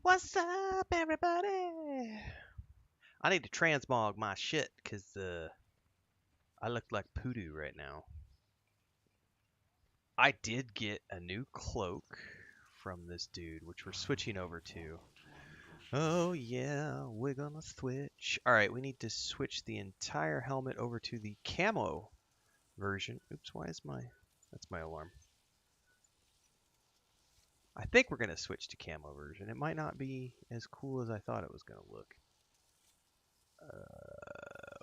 What's up, everybody? I need to transmog my shit because I look like poodoo right now. I did get a new cloak from this dude, which we're switching over to. Oh yeah, we're gonna switch. All right, we need to switch the entire helmet over to the camo version. Oops, why is that's my alarm. I think we're gonna switch to camo version. It might not be as cool as I thought it was gonna look.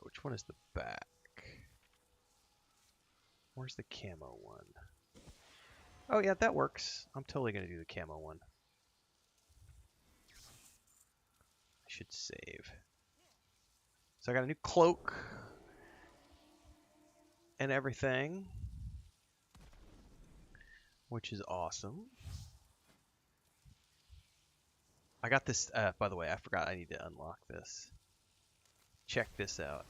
Which one is the back? Where's the camo one? Oh yeah, that works. I'm totally gonna do the camo one. I should save. So I got a new cloak and everything, which is awesome. I got this, by the way, I forgot I need to unlock this. Check this out.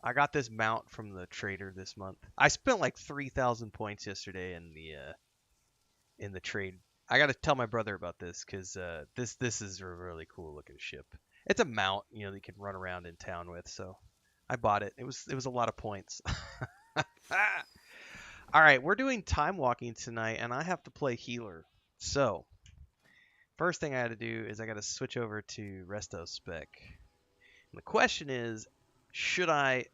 I got this mount from the trader this month. I spent like 3,000 points yesterday in the trade. I got to tell my brother about this because this is a really cool looking ship. It's a mount, you know, that you can run around in town with. So I bought it. It was a lot of points. All right, we're doing time walking tonight, and I have to play healer. So first thing I had to do is I got to switch over to Resto Spec. And the question is, should I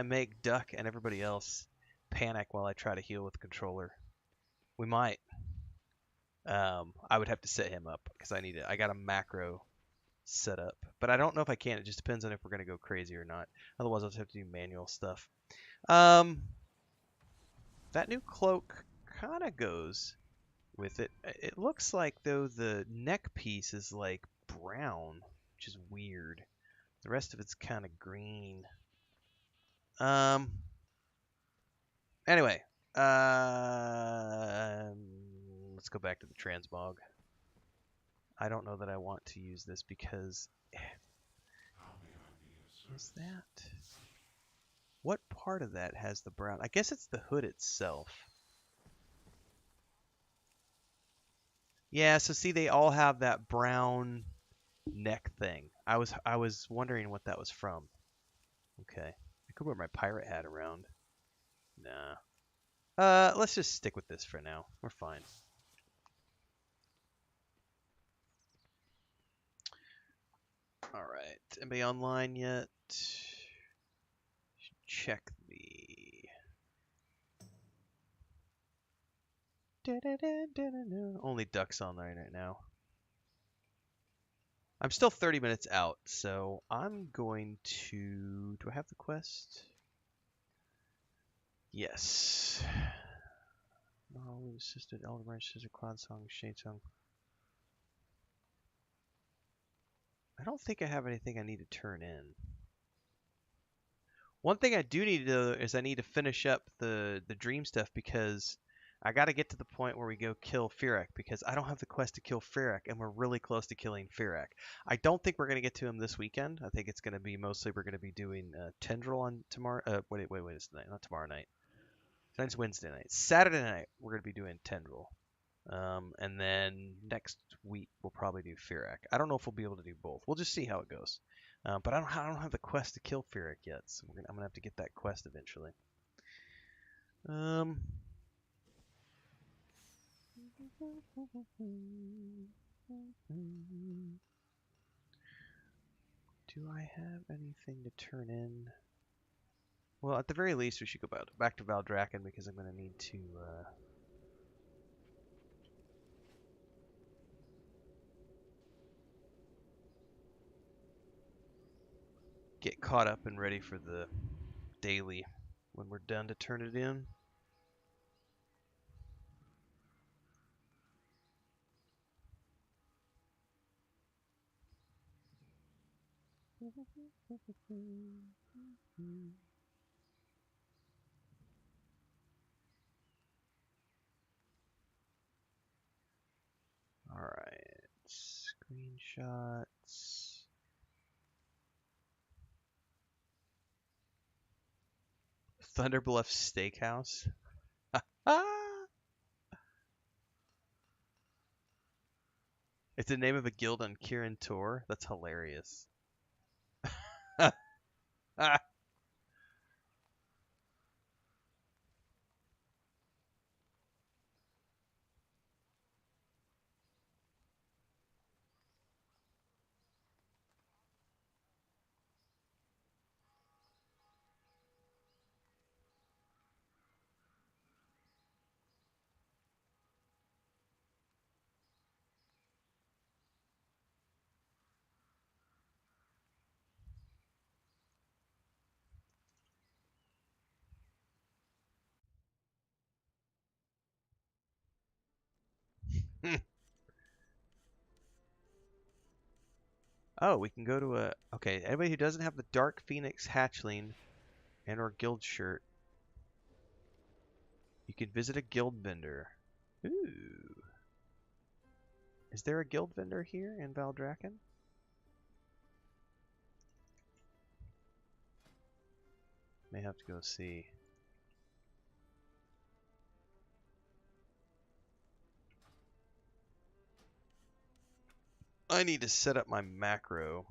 make Duck and everybody else panic while I try to heal with the controller? We might. I would have to set him up because I got a macro set up, but I don't know if I can. It just depends on if we're gonna go crazy or not. Otherwise, I'll just have to do manual stuff. That new cloak kind of goes with it. It looks like though the neck piece is like brown, which is weird. The rest of it's kind of green. Anyway, let's go back to the transmog. I don't know that I want to use this because is that what part of that has the brown? I guess it's the hood itself. Yeah, so see they all have that brown neck thing. I was wondering what that was from. Okay. I could wear my pirate hat around. Nah. Let's just stick with this for now. We're fine. Alright. Anybody online yet? Check the only Duck's online right now. I'm still 30 minutes out, so I'm going to... Do I have the quest? Yes. No, assisted Elder Branch, Scissor, Cloud Song, Shade Song. I don't think I have anything I need to turn in. One thing I do need to do is I need to finish up the dream stuff because I got to get to the point where we go kill Firak because I don't have the quest to kill Firak and we're really close to killing Firak. I don't think we're going to get to him this weekend. I think it's going to be mostly we're going to be doing Tendril on tomorrow. Wait, it's tonight, not tomorrow night. Tonight's Wednesday night. Saturday night we're going to be doing Tendril. And then next week we'll probably do Firak. I don't know if we'll be able to do both. We'll just see how it goes. But I don't have the quest to kill Firak yet, so I'm gonna have to get that quest eventually. Do I have anything to turn in? Well, at the very least, we should go back to Valdrakken because I'm gonna need to. Get caught up and ready for the daily when we're done to turn it in. All right, screenshots. Thunderbluff Steakhouse. It's the name of a guild on Kirin Tor. That's hilarious. Oh, we can go to a... Okay, anybody who doesn't have the Dark Phoenix hatchling and or guild shirt, you can visit a guild vendor. Ooh. Is there a guild vendor here in Valdrakken? May have to go see. I need to set up my macro.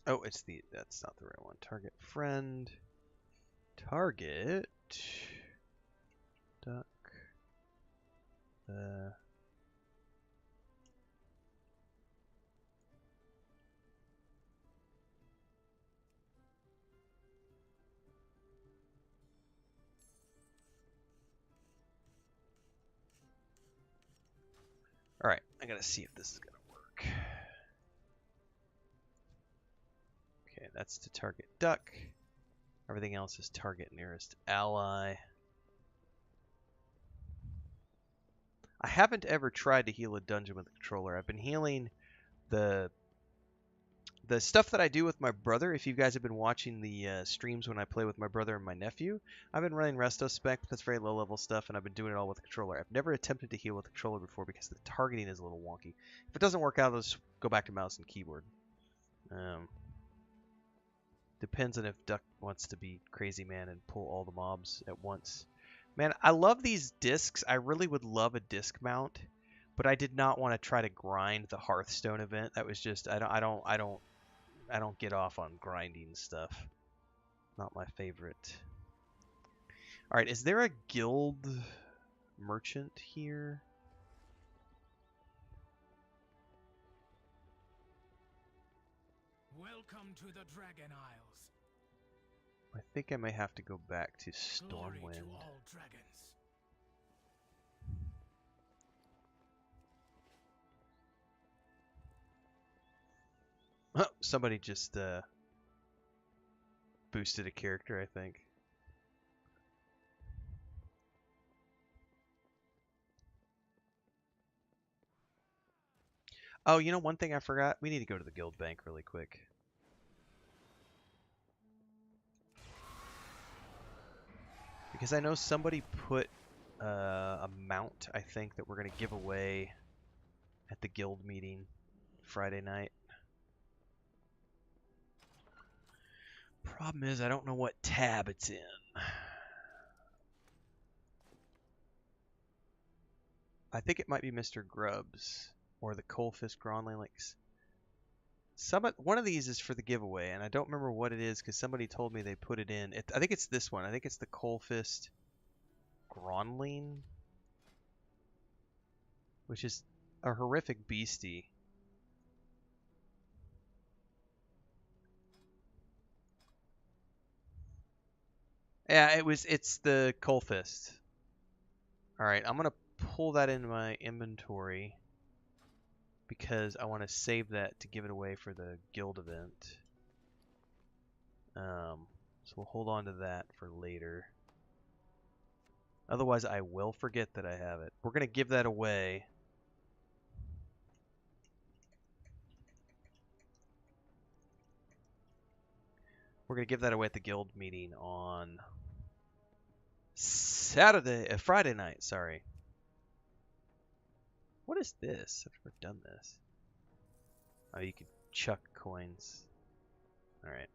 Oh, that's not the right one. Target friend. Target. Duck. Alright, I gotta see if this is gonna work. Okay, that's to target duck. Everything else is target nearest ally. I haven't ever tried to heal a dungeon with a controller. I've been healing the stuff that I do with my brother. If you guys have been watching the streams when I play with my brother and my nephew, I've been running resto spec. That's very low level stuff, and I've been doing it all with a controller. I've never attempted to heal with a controller before because the targeting is a little wonky. If it doesn't work out, I'll just go back to mouse and keyboard. Depends on if Duck wants to be crazy man and pull all the mobs at once. Man, I love these discs. I really would love a disc mount, but I did not want to try to grind the Hearthstone event. That was just I don't get off on grinding stuff. Not my favorite. All right, is there a guild merchant here? Welcome to the Dragon Isles. I think I may have to go back to Glory Stormwind. to all dragons. Oh, somebody just boosted a character, I think. Oh, you know one thing I forgot? We need to go to the guild bank really quick. Because I know somebody put a mount, I think, that we're going to give away at the guild meeting Friday night. Problem is, I don't know what tab it's in. I think it might be Mr. Grubbs or the Coalfist Gronley Links. One of these is for the giveaway, and I don't remember what it is because somebody told me they put it in. I think it's this one. I think it's the Coalfist Gronling, which is a horrific beastie. Yeah, it's the Coalfist. Alright, I'm gonna pull that into my inventory because I want to save that to give it away for the guild event. So we'll hold on to that for later. Otherwise, I will forget that I have it. We're going to give that away. We're going to give that away at the guild meeting on Friday night, sorry. What is this? I've never done this. Oh, you can chuck coins. Alright.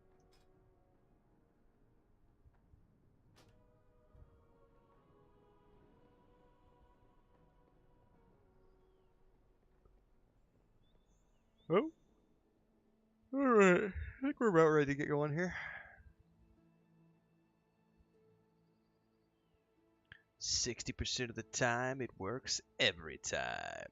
Oh, alright. I think we're about ready to get going here. 60% of the time, it works every time.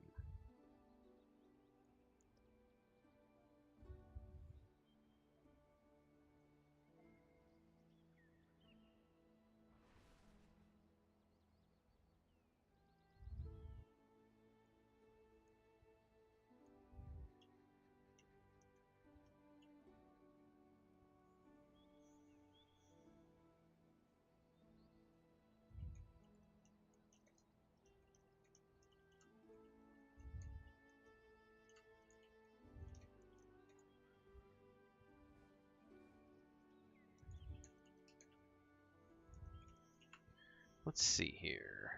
Let's see here.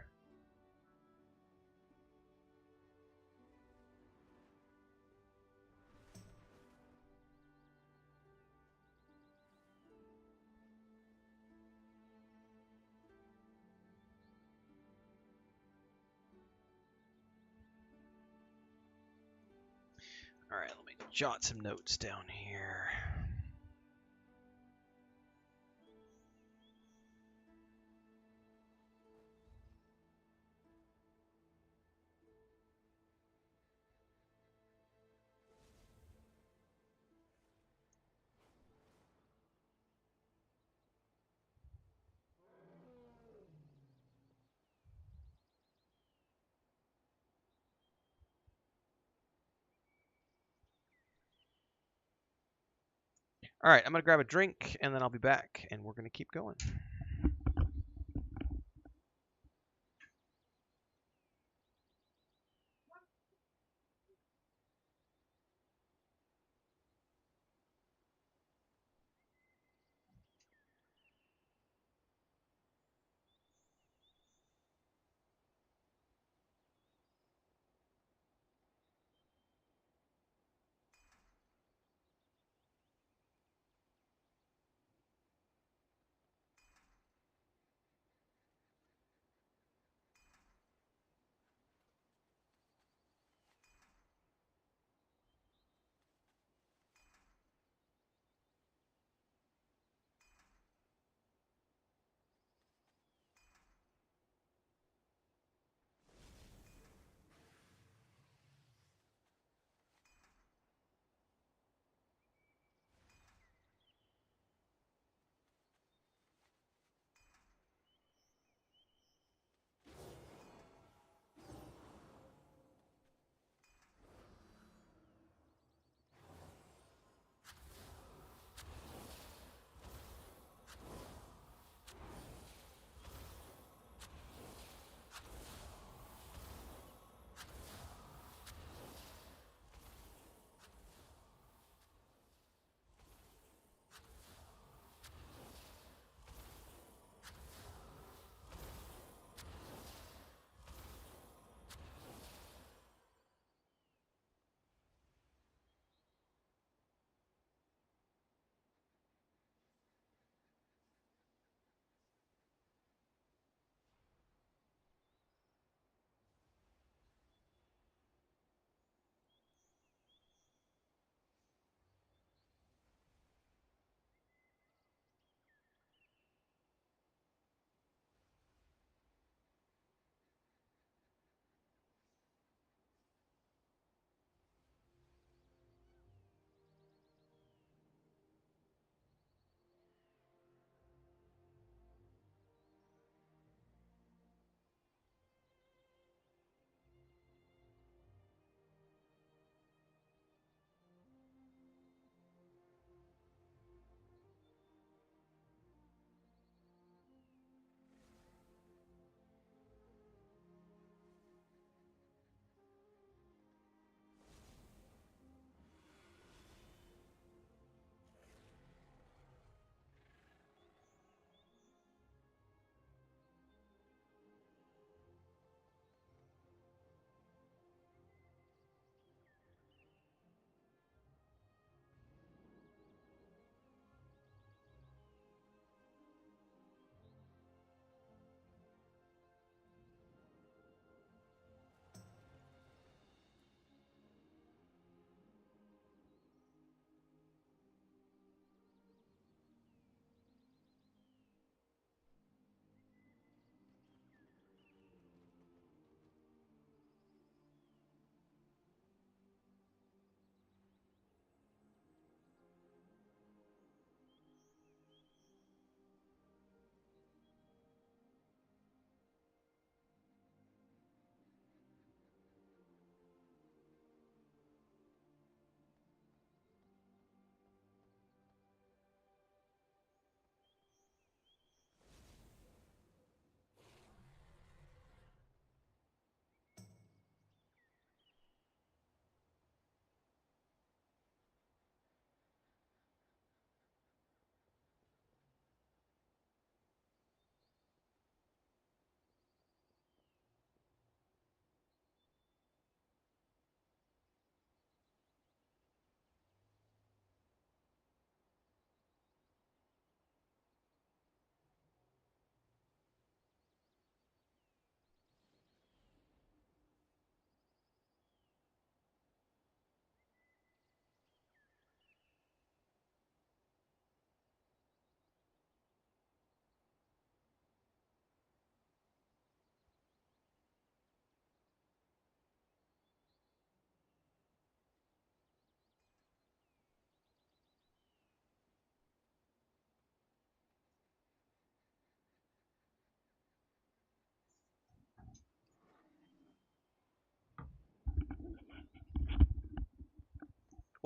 Alright, let me jot some notes down here. Alright, I'm going to grab a drink, and then I'll be back, and we're going to keep going.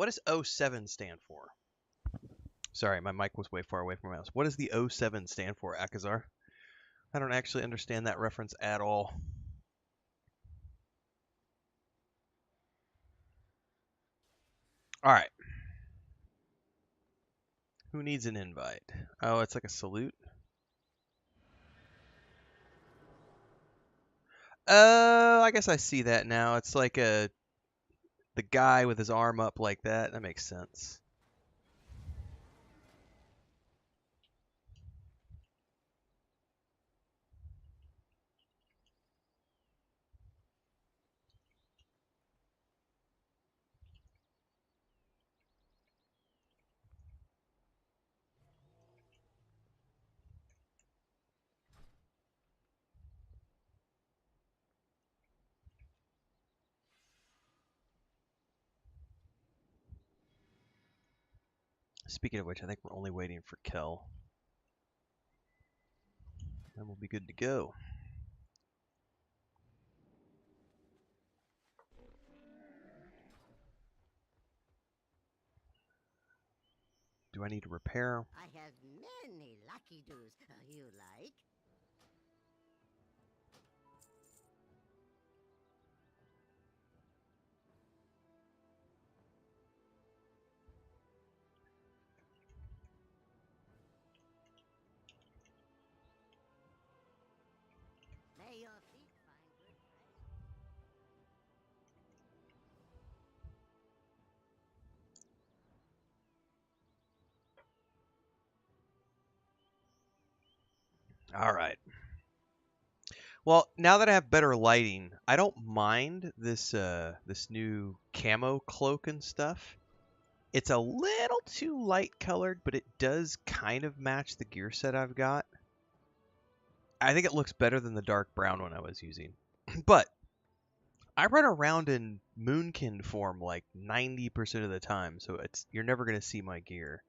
What does O7 stand for? Sorry, my mic was way far away from my mouse. What does the O7 stand for, Akazar? I don't actually understand that reference at all. All right. Who needs an invite? Oh, it's like a salute. Oh, I guess I see that now. It's like the guy with his arm up like that. That makes sense. Speaking of which, I think we're only waiting for Kel. And we'll be good to go. Do I need to repair? I have many lucky doos you like. May your feet find good All right. Well, now that I have better lighting, I don't mind this this new camo cloak and stuff. It's a little too light colored, but it does kind of match the gear set I've got. I think it looks better than the dark brown one I was using. But I run around in Moonkin form like 90% of the time, so you're never going to see my gear.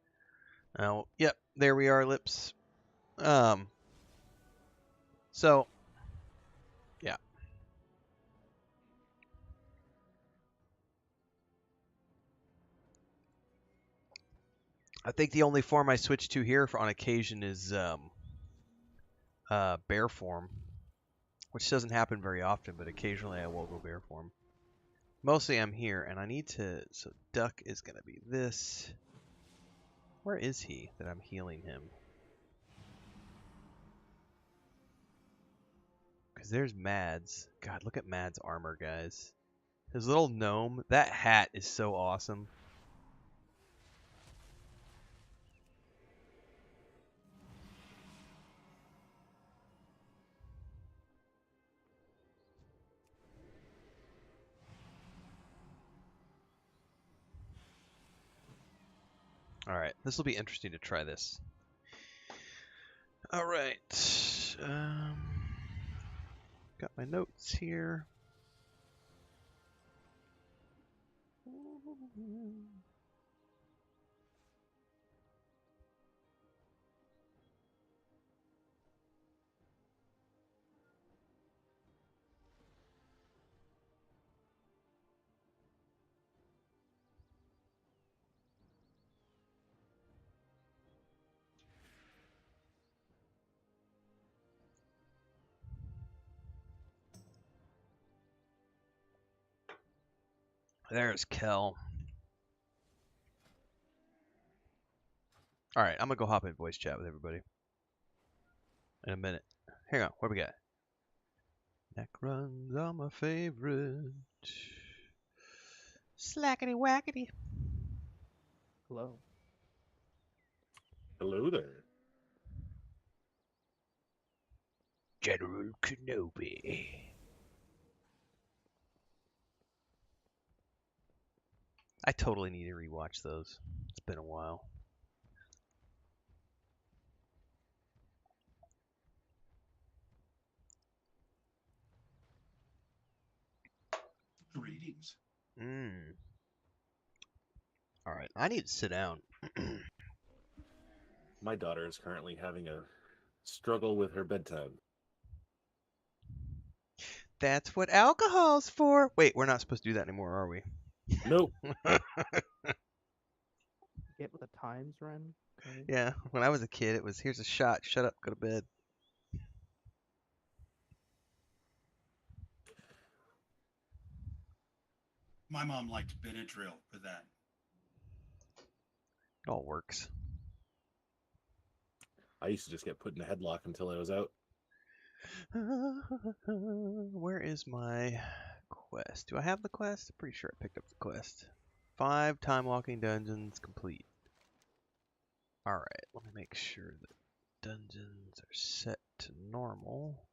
Oh, yep, there we are, Lips. So, yeah. I think the only form I switch to here on occasion is bear form, which doesn't happen very often, but occasionally I will go bear form. Mostly I'm here, and I need to... So Duck is going to be this. Where is he that I'm healing him? Because there's Mads. God, look at Mads' armor, guys. His little gnome. That hat is so awesome. Alright, this will be interesting to try this. Alright. Got my notes here. There's Kel. Alright, I'm gonna go hop in voice chat with everybody. In a minute. Hang on, what do we got? Neck runs are my favorite. Slackety wackety. Hello. Hello there. General Kenobi. I totally need to rewatch those. It's been a while. Greetings. All right, I need to sit down. My daughter is currently having a struggle with her bedtime. That's what alcohol's for. Wait, we're not supposed to do that anymore, are we? Nope. hit with a times, Ren? Okay. Yeah, when I was a kid, it was here's a shot, shut up, go to bed. My mom liked Benadryl for that. It all works. I used to just get put in a headlock until I was out. Where is my quest? Do I have the quest? I'm pretty sure I picked up the quest. 5 time walking dungeons complete. Alright, let me make sure that dungeons are set to normal.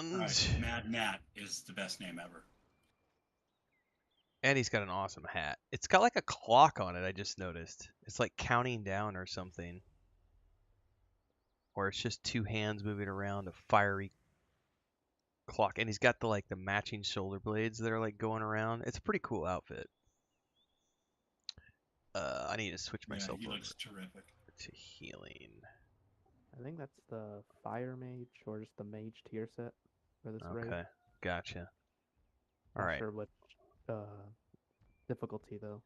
And Mad Matt is the best name ever. and he's got an awesome hat. It's got like a clock on it, I just noticed. It's like counting down or something. Or it's just 2 hands moving around a fiery clock. And he's got the matching shoulder blades that are like going around. It's a pretty cool outfit. I need to switch myself He over looks terrific. to healing. I think that's the fire mage or just the mage tier set for this raid. Okay, gotcha. Not Alright. sure what difficulty though.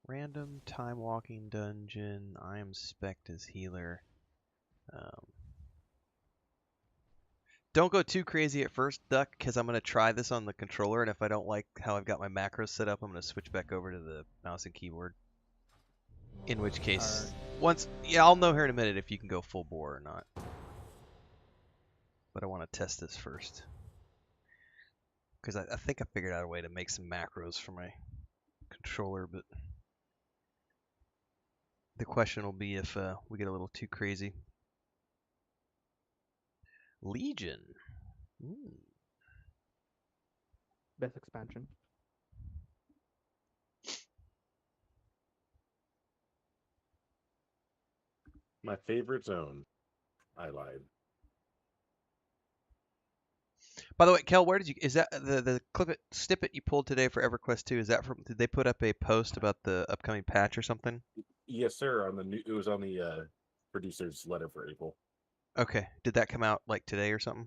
Random time walking dungeon. I am spec'd as healer. Don't go too crazy at first, Duck, because I'm going to try this on the controller, and if I don't like how I've got my macros set up, I'm going to switch back over to the mouse and keyboard. In which case, I'll know here in a minute if you can go full bore or not. But I want to test this first. Because I think I figured out a way to make some macros for my controller, but the question will be if we get a little too crazy. Legion. Best expansion. My favorite zone. I lied. By the way, Kel, where did you? Is that the snippet you pulled today for EverQuest 2? Is that from? Did they put up a post about the upcoming patch or something? Yes, sir. It was on the producer's letter for April. Okay. Did that come out like today or something?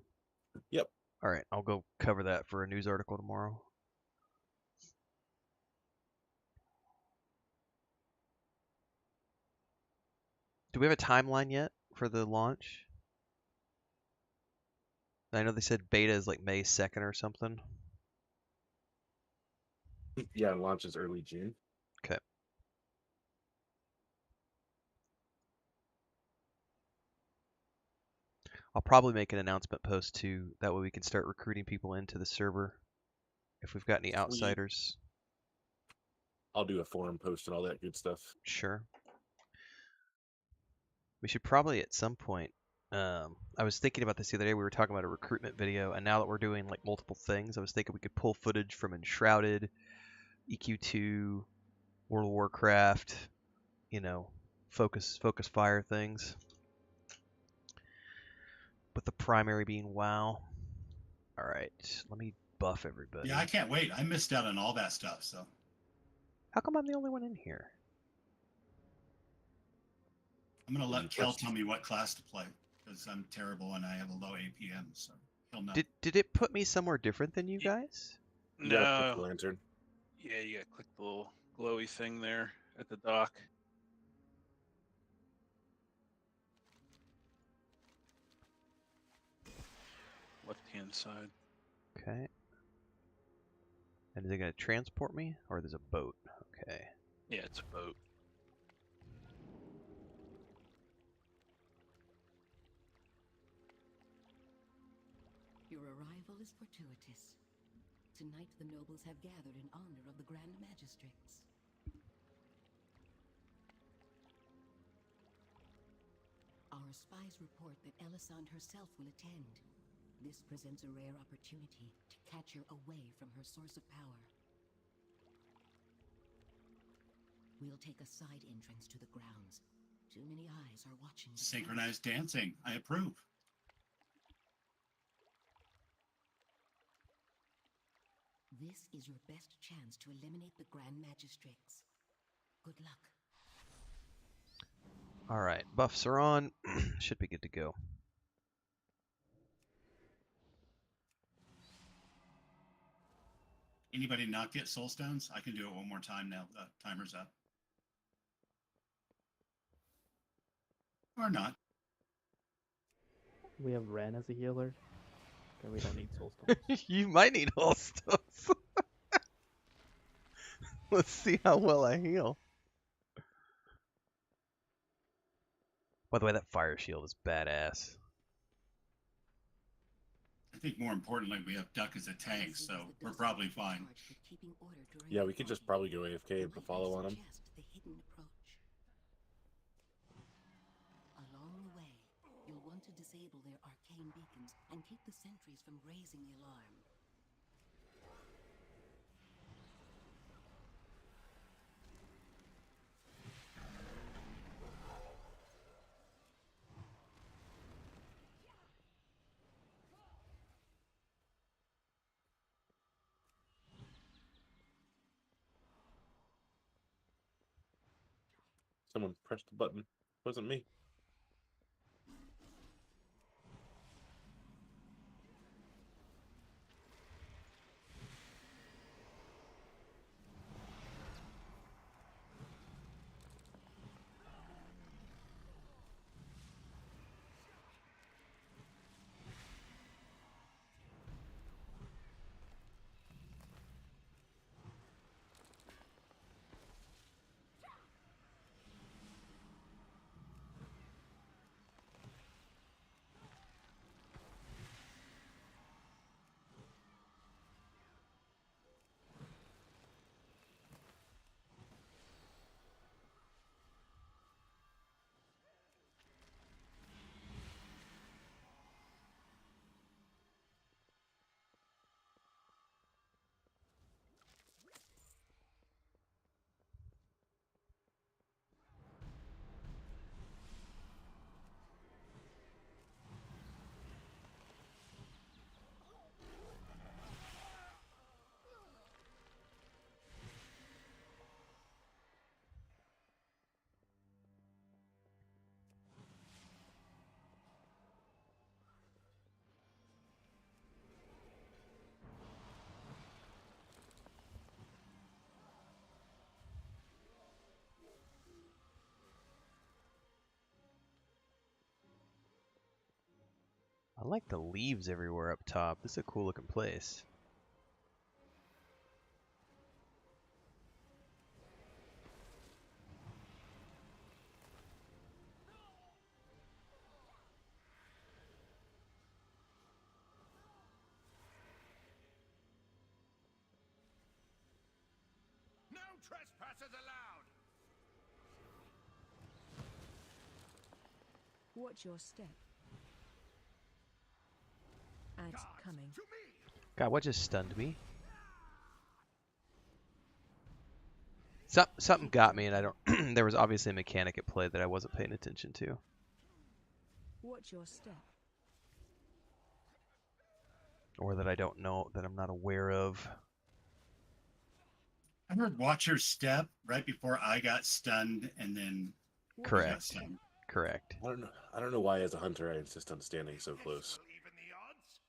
Yep. All right. I'll go cover that for a news article tomorrow. Do we have a timeline yet for the launch? I know they said beta is like May 2nd or something. Yeah, it launches early June. Okay. I'll probably make an announcement post too. That way we can start recruiting people into the server if we've got any outsiders. I'll do a forum post and all that good stuff. Sure. We should probably at some point. I was thinking about this the other day. We were talking about a recruitment video, and now that we're doing like multiple things, I was thinking we could pull footage from Enshrouded, EQ2, World of Warcraft, focus fire things. With the primary being WoW. All right, let me buff everybody. Yeah, I can't wait. I missed out on all that stuff. So how come I'm the only one in here? I'm gonna let Kel tell me what class to play because I'm terrible and I have a low APM, so he'll know. Did it put me somewhere different than you guys? You gotta click No. the lantern. Yeah, you gotta click the little glowy thing there at the dock. Left-hand side. Okay. And is it going to transport me? Or there's a boat? Okay. Yeah, it's a boat. Your arrival is fortuitous. Tonight the nobles have gathered in honor of the Grand Magistrates. Our spies report that Elisande herself will attend. This presents a rare opportunity to catch her away from her source of power. We'll take a side entrance to the grounds. Too many eyes are watching. Synchronized dancing. I approve. This is your best chance to eliminate the Grand Magistrates. Good luck. Alright, buffs are on. Should be good to go. Anybody not get soul stones? I can do it one more time now. The timer's up. Or not. We have Ren as a healer. Okay, we don't need soul stones. You might need all stones. Let's see how well I heal. By the way, that fire shield is badass. I think more importantly, we have Duck as a tank, so we're probably fine. Yeah, we could just probably go AFK and follow on him. Along the way, you'll want to disable their arcane beacons and keep the sentries from raising the alarm. Someone pressed the button. It wasn't me. I like the leaves everywhere up top. This is a cool looking place. No trespassers allowed! Watch your step. Ads coming. To me! God, what just stunned me? Something got me, and I don't. There was obviously a mechanic at play that I wasn't paying attention to, Watch your step. or that I don't know, that I'm not aware of. I heard watch your step right before I got stunned, and then you got Correct. stunned. Correct. I don't know why as a hunter I insist on standing so close. Believe in the odds?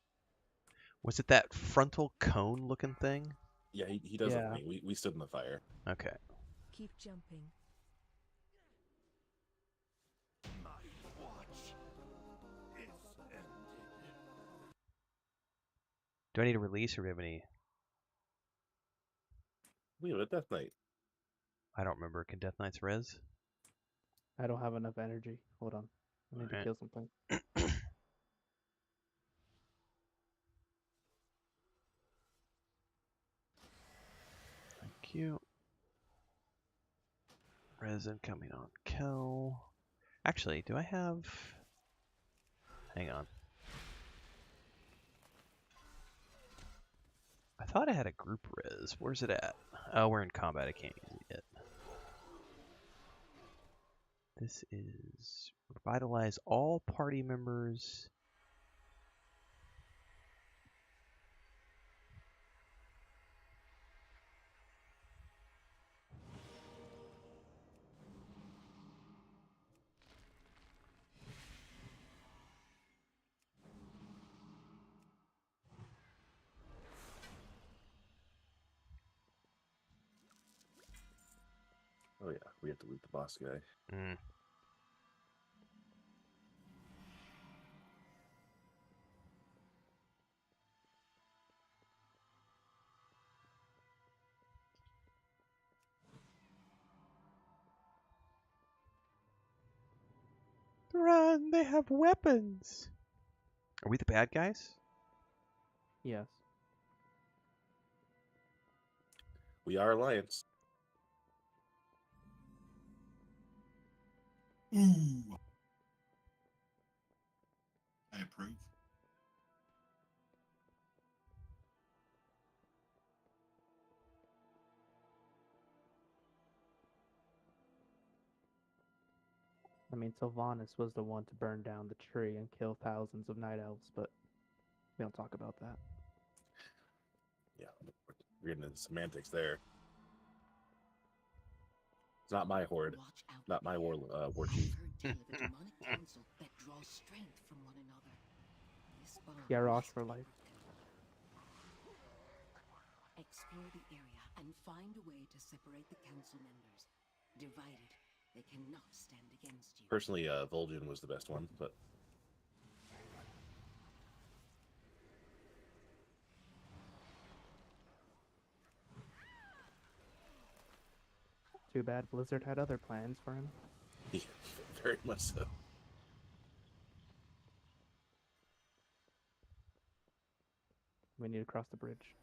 Was it that frontal cone looking thing? Yeah, he does Yeah. it with me. We stood in the fire. Okay. Keep jumping. My watch is ended. Do I need a release, or do we have any? We have a death knight. I don't remember. Can Death Knights res? I don't have enough energy. Hold on. I need to Alright. kill something. Thank you. Resin coming on Kel. Actually, do I have... Hang on. I thought I had a group res. Where's it at? Oh, we're in combat. I can't use it yet. This is revitalize all party members. Oh yeah, we have to loot the boss guy. Mm. Run! They have weapons. Are we the bad guys? Yes. We are Alliance. Ooh. I approve. I mean, Sylvanas was the one to burn down the tree and kill thousands of night elves, but we don't talk about that. Yeah, we're getting into semantics there. It's not my horde, Watch out not my war I've chief. heard tell of a demonic council that draws strength from one another. This bond Garrosh must for be life. broken. Explore the area and find a way to separate the council members. Divided, they cannot stand against you. Personally, Vol'jin was the best one, but Too bad Blizzard had other plans for him. yeah, very much so. We need to cross the bridge.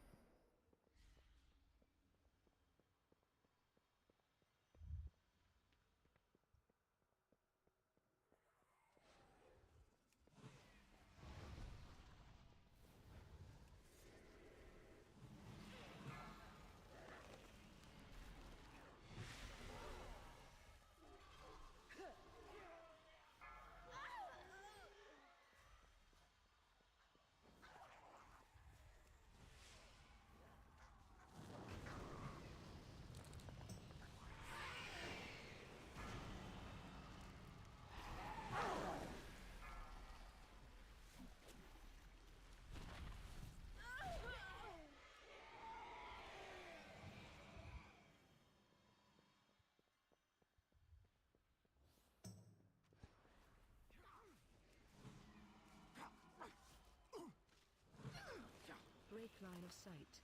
Break line of sight.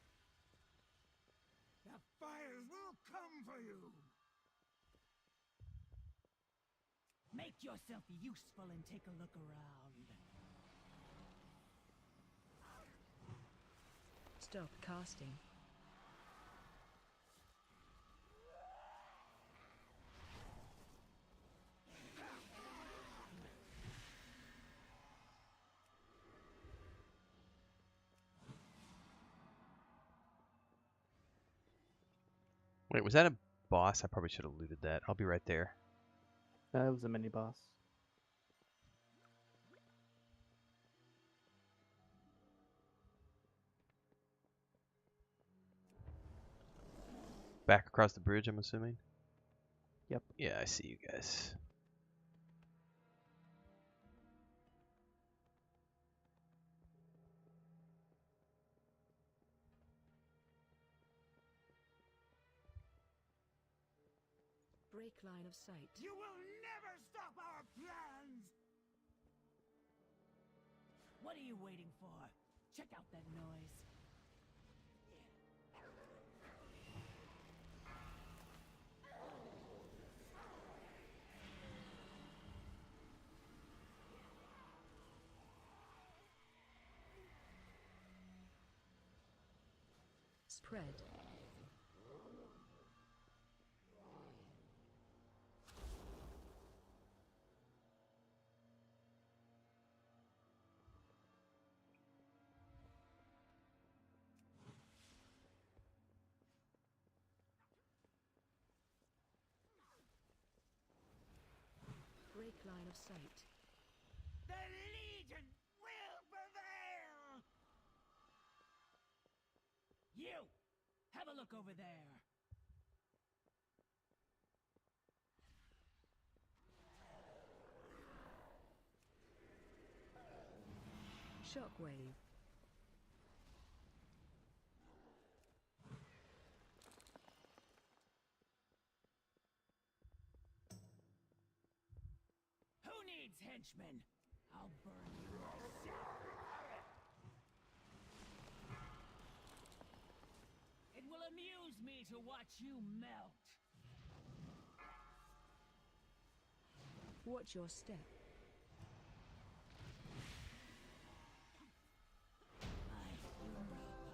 The fires will come for you. Make yourself useful and take a look around. Stop casting. Wait, was that a boss? I probably should have looted that. I'll be right there. That was a mini boss. Back across the bridge, I'm assuming? Yep. Yeah, I see you guys. Break line of sight. You will never stop our plans. What are you waiting for? Check out that noise. Spread. Break line of sight. The Legion will prevail. You! Have a look over there. Shockwave. needs henchmen? I'll burn you myself. It will amuse me to watch you melt. Watch your step. My funeral pyre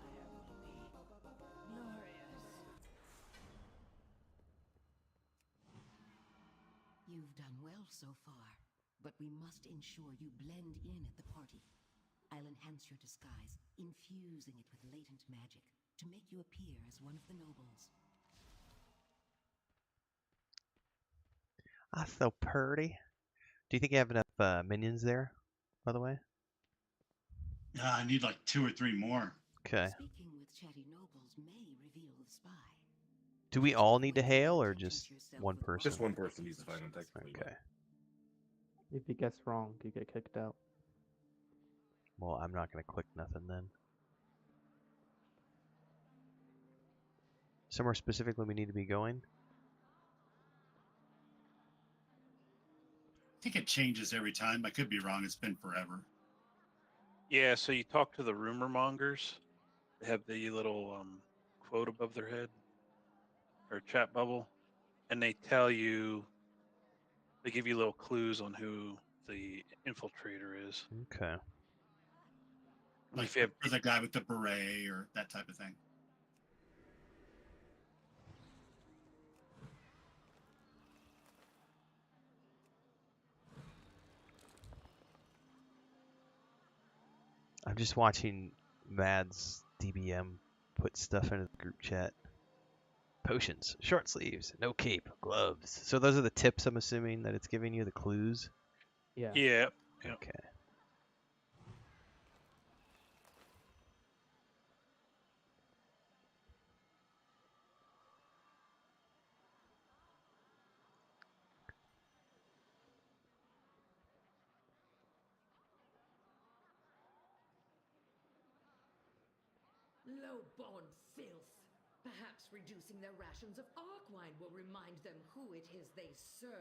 will be glorious. You've done well so far, but we must ensure you blend in at the party. I'll enhance your disguise, infusing it with latent magic to make you appear as one of the nobles. Ah, so pretty. Do you think you have enough minions there, by the way? Yeah, I need like 2 or 3 more. Okay. Speaking with chatty nobles may reveal the spy. Do we all need to hail, or just one person? Just one person needs to find him, technically. Okay. If you guess wrong, you get kicked out. Well, I'm not going to click nothing then. Somewhere specifically we need to be going? I think it changes every time. I could be wrong. It's been forever. Yeah, so you talk to the rumor mongers. They have the little quote above their head or chat bubble, and they tell you, they give you little clues on who the infiltrator is. Okay. Like If you have, for the guy with the beret or that type of thing. I'm just watching Mad's DBM put stuff into the group chat. Potions, short sleeves, no cape, gloves. So those are the tips, I'm assuming, that it's giving you, the clues? Yeah. yeah, yeah. Okay. Low-born filth. Perhaps reducing their rations of arc wine will remind them who it is they serve.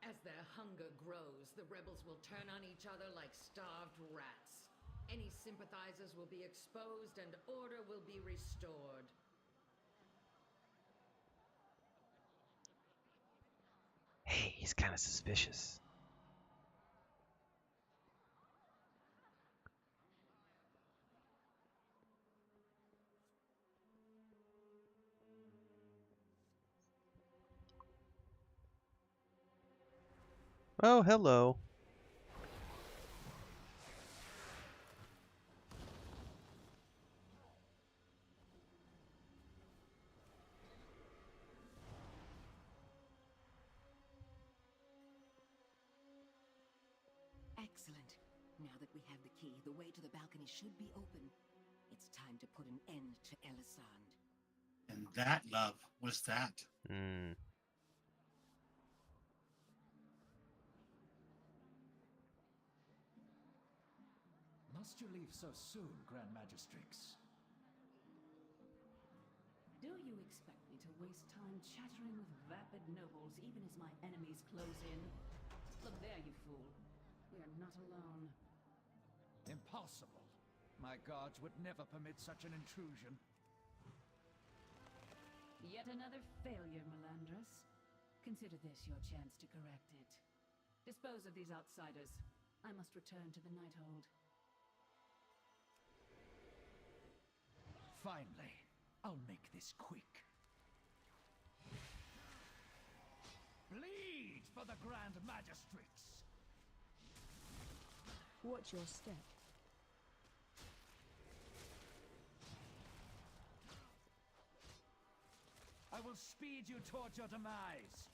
As their hunger grows, the rebels will turn on each other like starved rats. Any sympathizers will be exposed and order will be restored. Hey, he's kind of suspicious. Oh, hello. Excellent. Now that we have the key, the way to the balcony should be open. It's time to put an end to Elisand. And that, love, was that. Hmm. Must you leave so soon, Grand Magistrix? Do you expect me to waste time chattering with vapid nobles even as my enemies close in? Look there, you fool. We are not alone. Impossible. My guards would never permit such an intrusion. Yet another failure, Melandrus. Consider this your chance to correct it. Dispose of these outsiders. I must return to the Nighthold. Finally, I'll make this quick. Bleed for the Grand Magistrix! Watch your step. I will speed you towards your demise.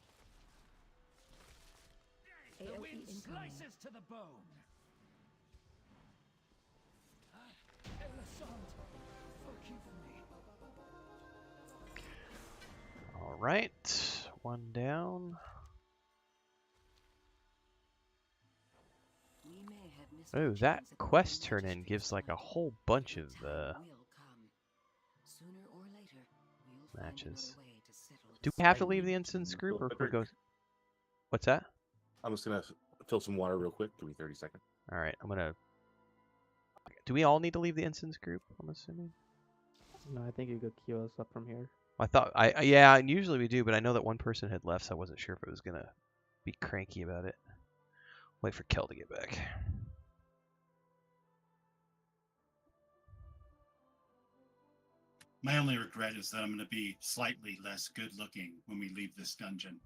The AOE wind incoming. slices to the bone. Elisand, forgive me. All right. One down. this Oh, much that chance at quest the turn in magic gives like a destroyed, whole bunch the of time will come. Sooner or later, we'll find matches. another way to settle Do this we have to I leave need the instance to group, fill or up a if we go? drink. What's that? I'm just gonna fill some water real quick. Give me 30 seconds. All right, I'm gonna. Do we all need to leave the instance group? I'm assuming. No, I think you could queue us up from here. I thought yeah, and usually we do, but I know that one person had left, so I wasn't sure if it was gonna be cranky about it. Wait for Kel to get back. My only regret is that I'm going to be slightly less good looking when we leave this dungeon.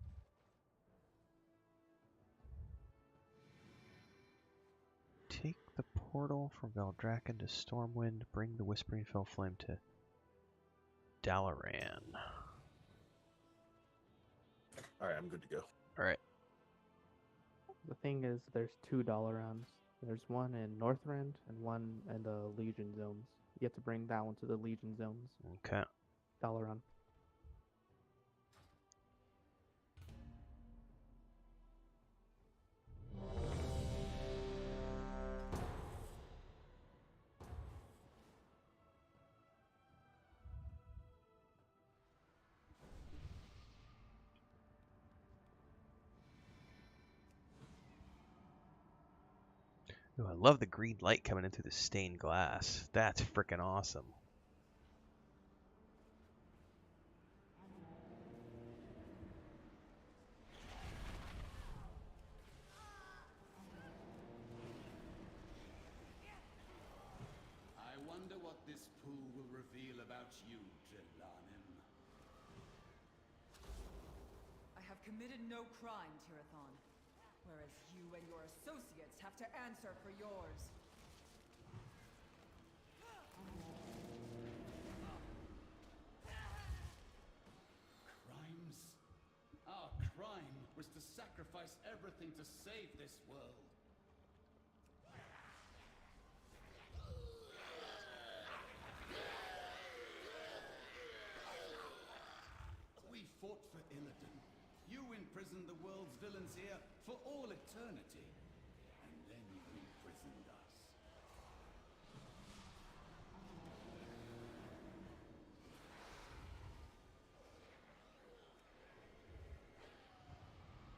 Take the portal from Valdrakken to Stormwind. Bring the Whispering Fell Flame to Dalaran. All right, I'm good to go. All right. The thing is, there's two Dollarons. There's one in Northrend and one in the Legion zones. You have to bring that one to the Legion zones. Okay. Dalaran. Ooh, I love the green light coming in through the stained glass. That's freaking awesome. I wonder what this pool will reveal about you, Jelanim. I have committed no crime, Tirathon, whereas you and your associates have to answer for yours. Crimes? Our crime was to sacrifice everything to save this world. We fought for Illidan. You imprisoned the world's villains here for all eternity. And then you imprisoned us.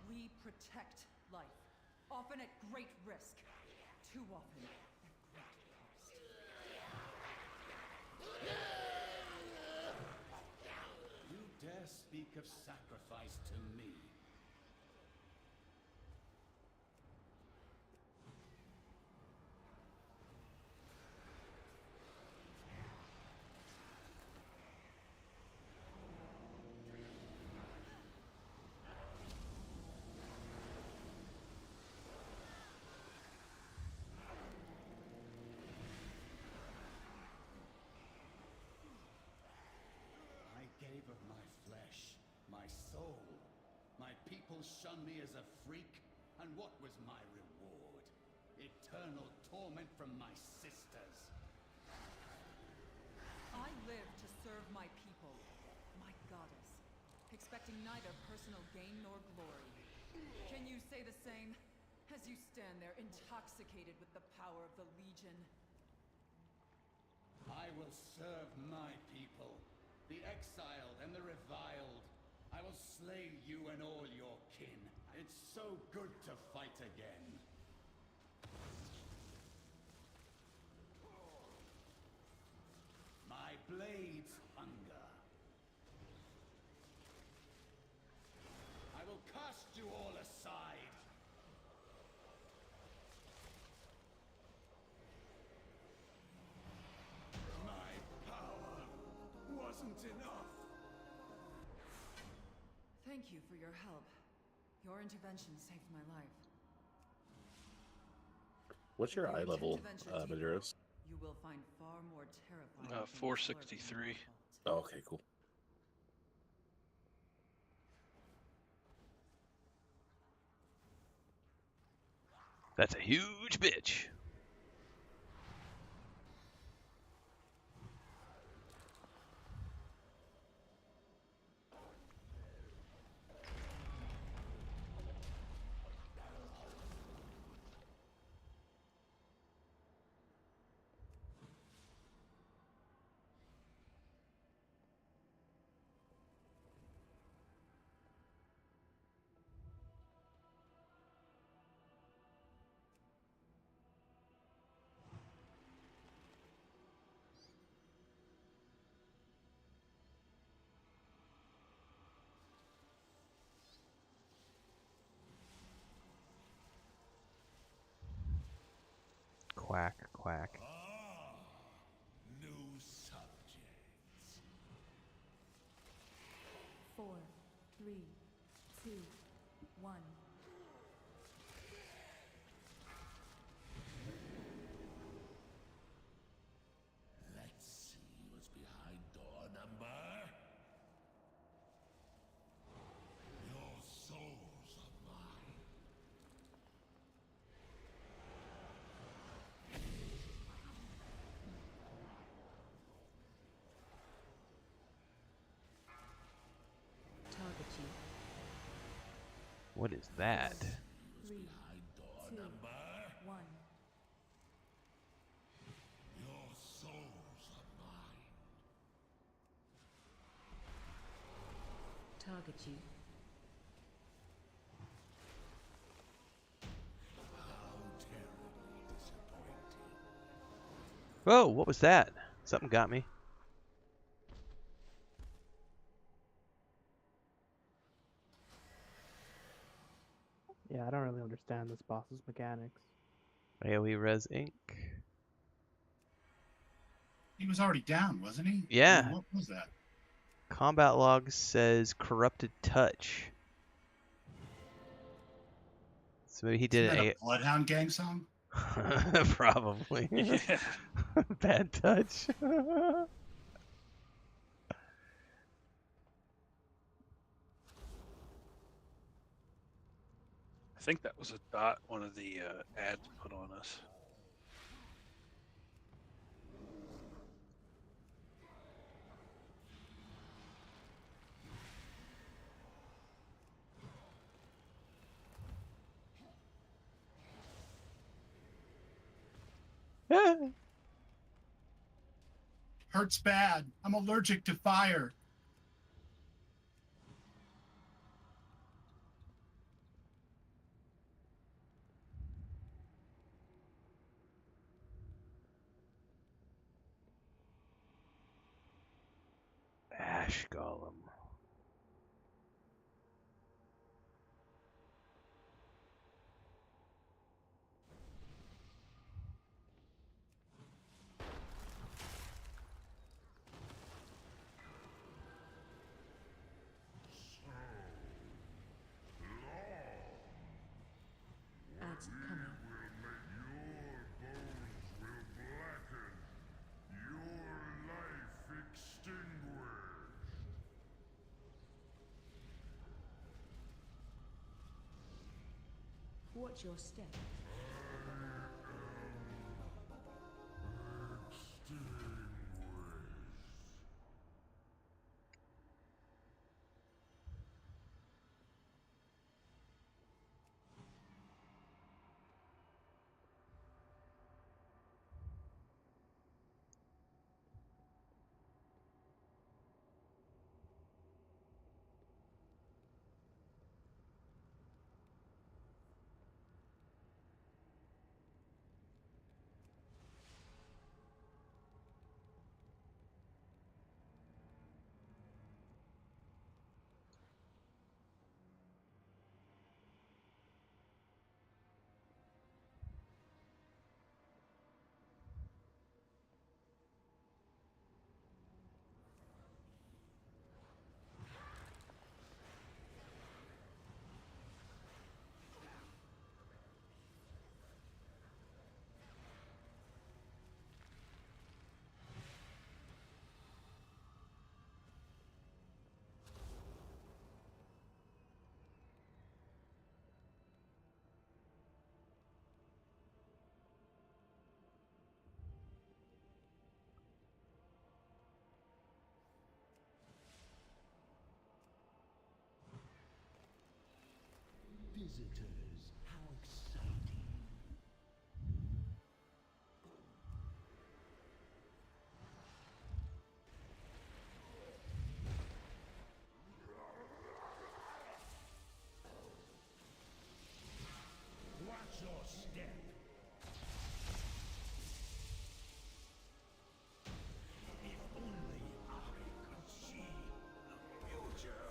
We protect life, often at great risk. Too often at great cost. You dare speak of sacrifice to me? I gave of my flesh, my soul. My people shunned me as a freak, and what was my reward? Eternal torment from my sisters. I live to serve my people, my goddess, expecting neither personal gain nor glory. Can you say the same, as you stand there intoxicated with the power of the Legion? I will serve my people, the exiled and the reviled. I will slay you and all your kin. It's so good to fight again. My blades hunger. I will cast you all aside. My power wasn't enough. Thank you for your help. Your intervention saved my life. What's your If you eye intend level, to venture deeper, Maduros? You will find far more terrifying things 463. lurking. Oh, okay, cool. That's a huge bitch. Quack, quack. New subjects. 4, 3, 2, 1. Let's see what's behind door number. Your souls are mine. Target you. What is that? 3, 2, 1. Your souls are mine. Target you. How terribly disappointing. Whoa, what was that? Something got me. Yeah, I don't really understand this boss's mechanics. AoE Res Inc. He was already down, wasn't he? Yeah. I mean, what was that? Combat log says Corrupted Touch. So maybe he Isn't did that an a Bloodhound Gang song? Probably. Yeah. Bad touch. I think that was a dot one of the ads put on us. Hurts bad. I'm allergic to fire. Ash Golem. Ads coming. Watch your step. Visitors, how exciting. Watch your step. If only I could see the future.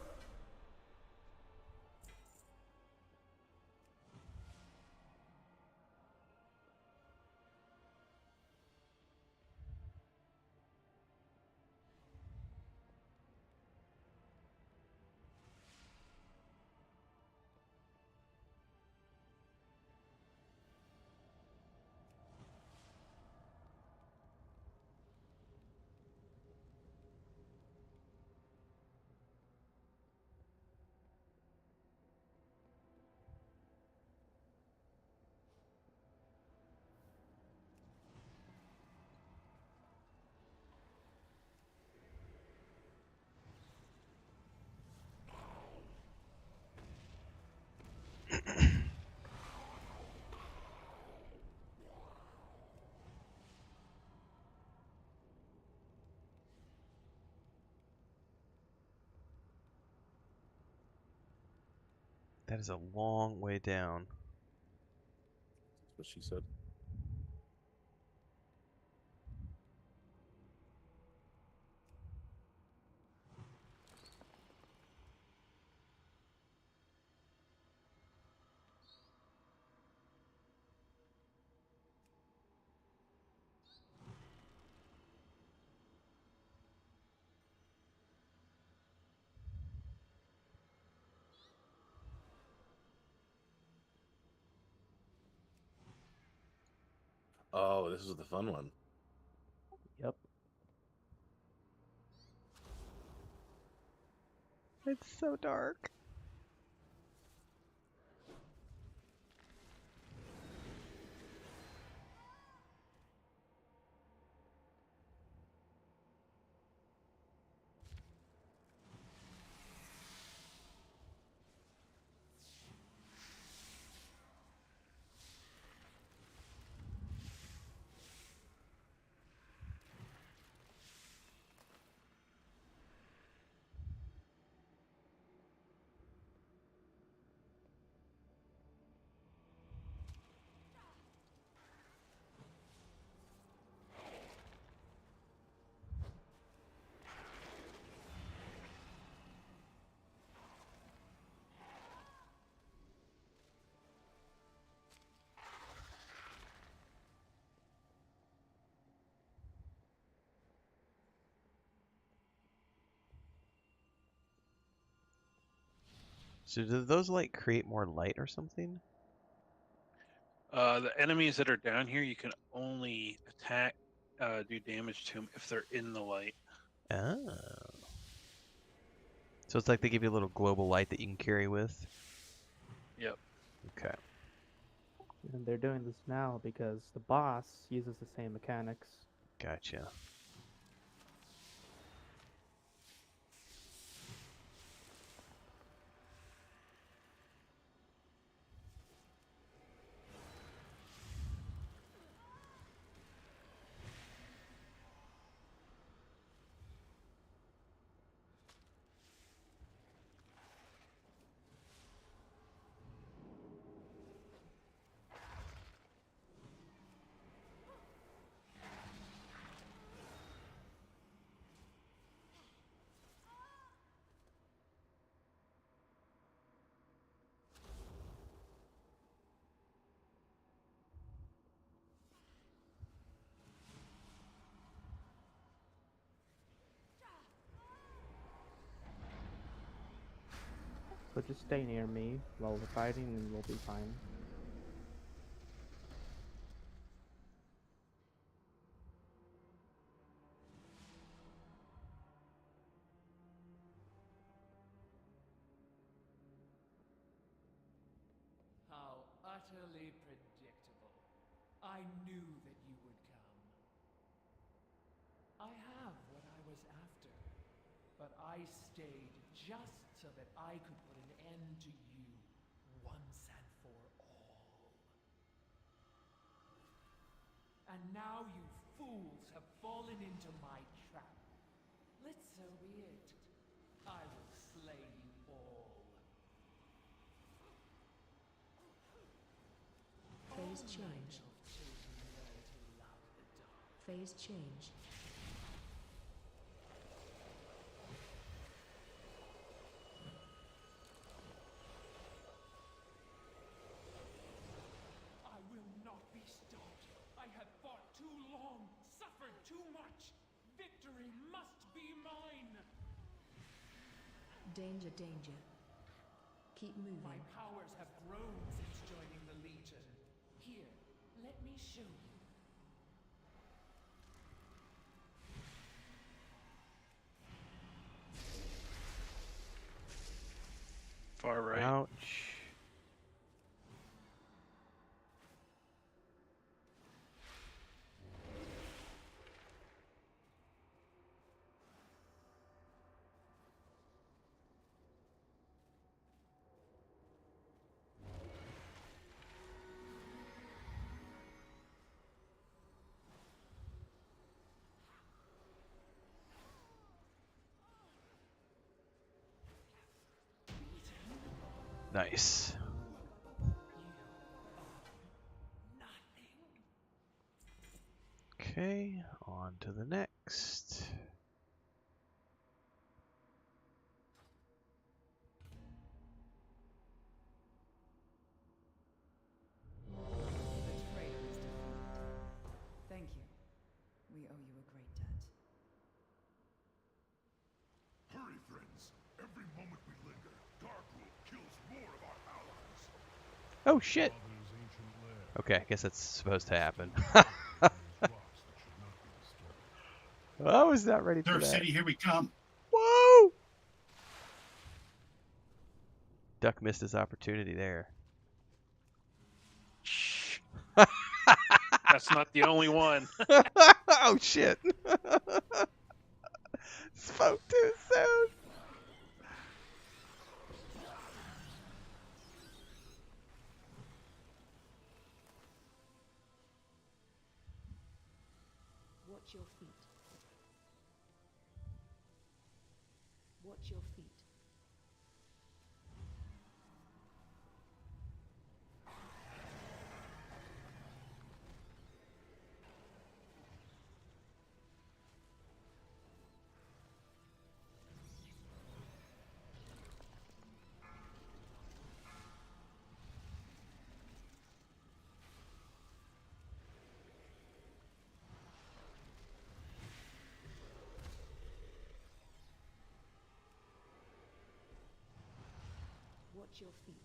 That is a long way down. That's what she said. Oh, this is the fun one. Yep. It's so dark. So do those like create more light or something? The enemies that are down here, you can only attack, do damage to them if they're in the light. Oh. So it's like they give you a little global light that you can carry with? Yep. Okay. And they're doing this now because the boss uses the same mechanics. Gotcha. So just stay near me while we're fighting and we'll be fine. How utterly predictable. I knew that you would come. I have what I was after, but I stayed just so that I could put an end to you once and for all. And now you fools have fallen into my trap. Let so be it. I will slay you all. Phase change. Phase change. I will not be stopped. I have fought too long, suffered too much. Victory must be mine. Danger, danger. Keep moving. My powers have grown since joining the Legion. Here, let me show you. Far right. Ouch. Nice. Okay, on to the next. Betrayer is defeated. Thank you. We owe you a great debt. Hurry, friends. Every moment we linger, Darkwood kills more of our allies. Oh shit. Okay, I guess that's supposed to happen. I was not ready for Surf that. City, here we come. Whoa! Duck missed his opportunity there. That's not the only one. Oh shit! Spoke too soon. Watch your feet. Watch your feet. Watch your feet.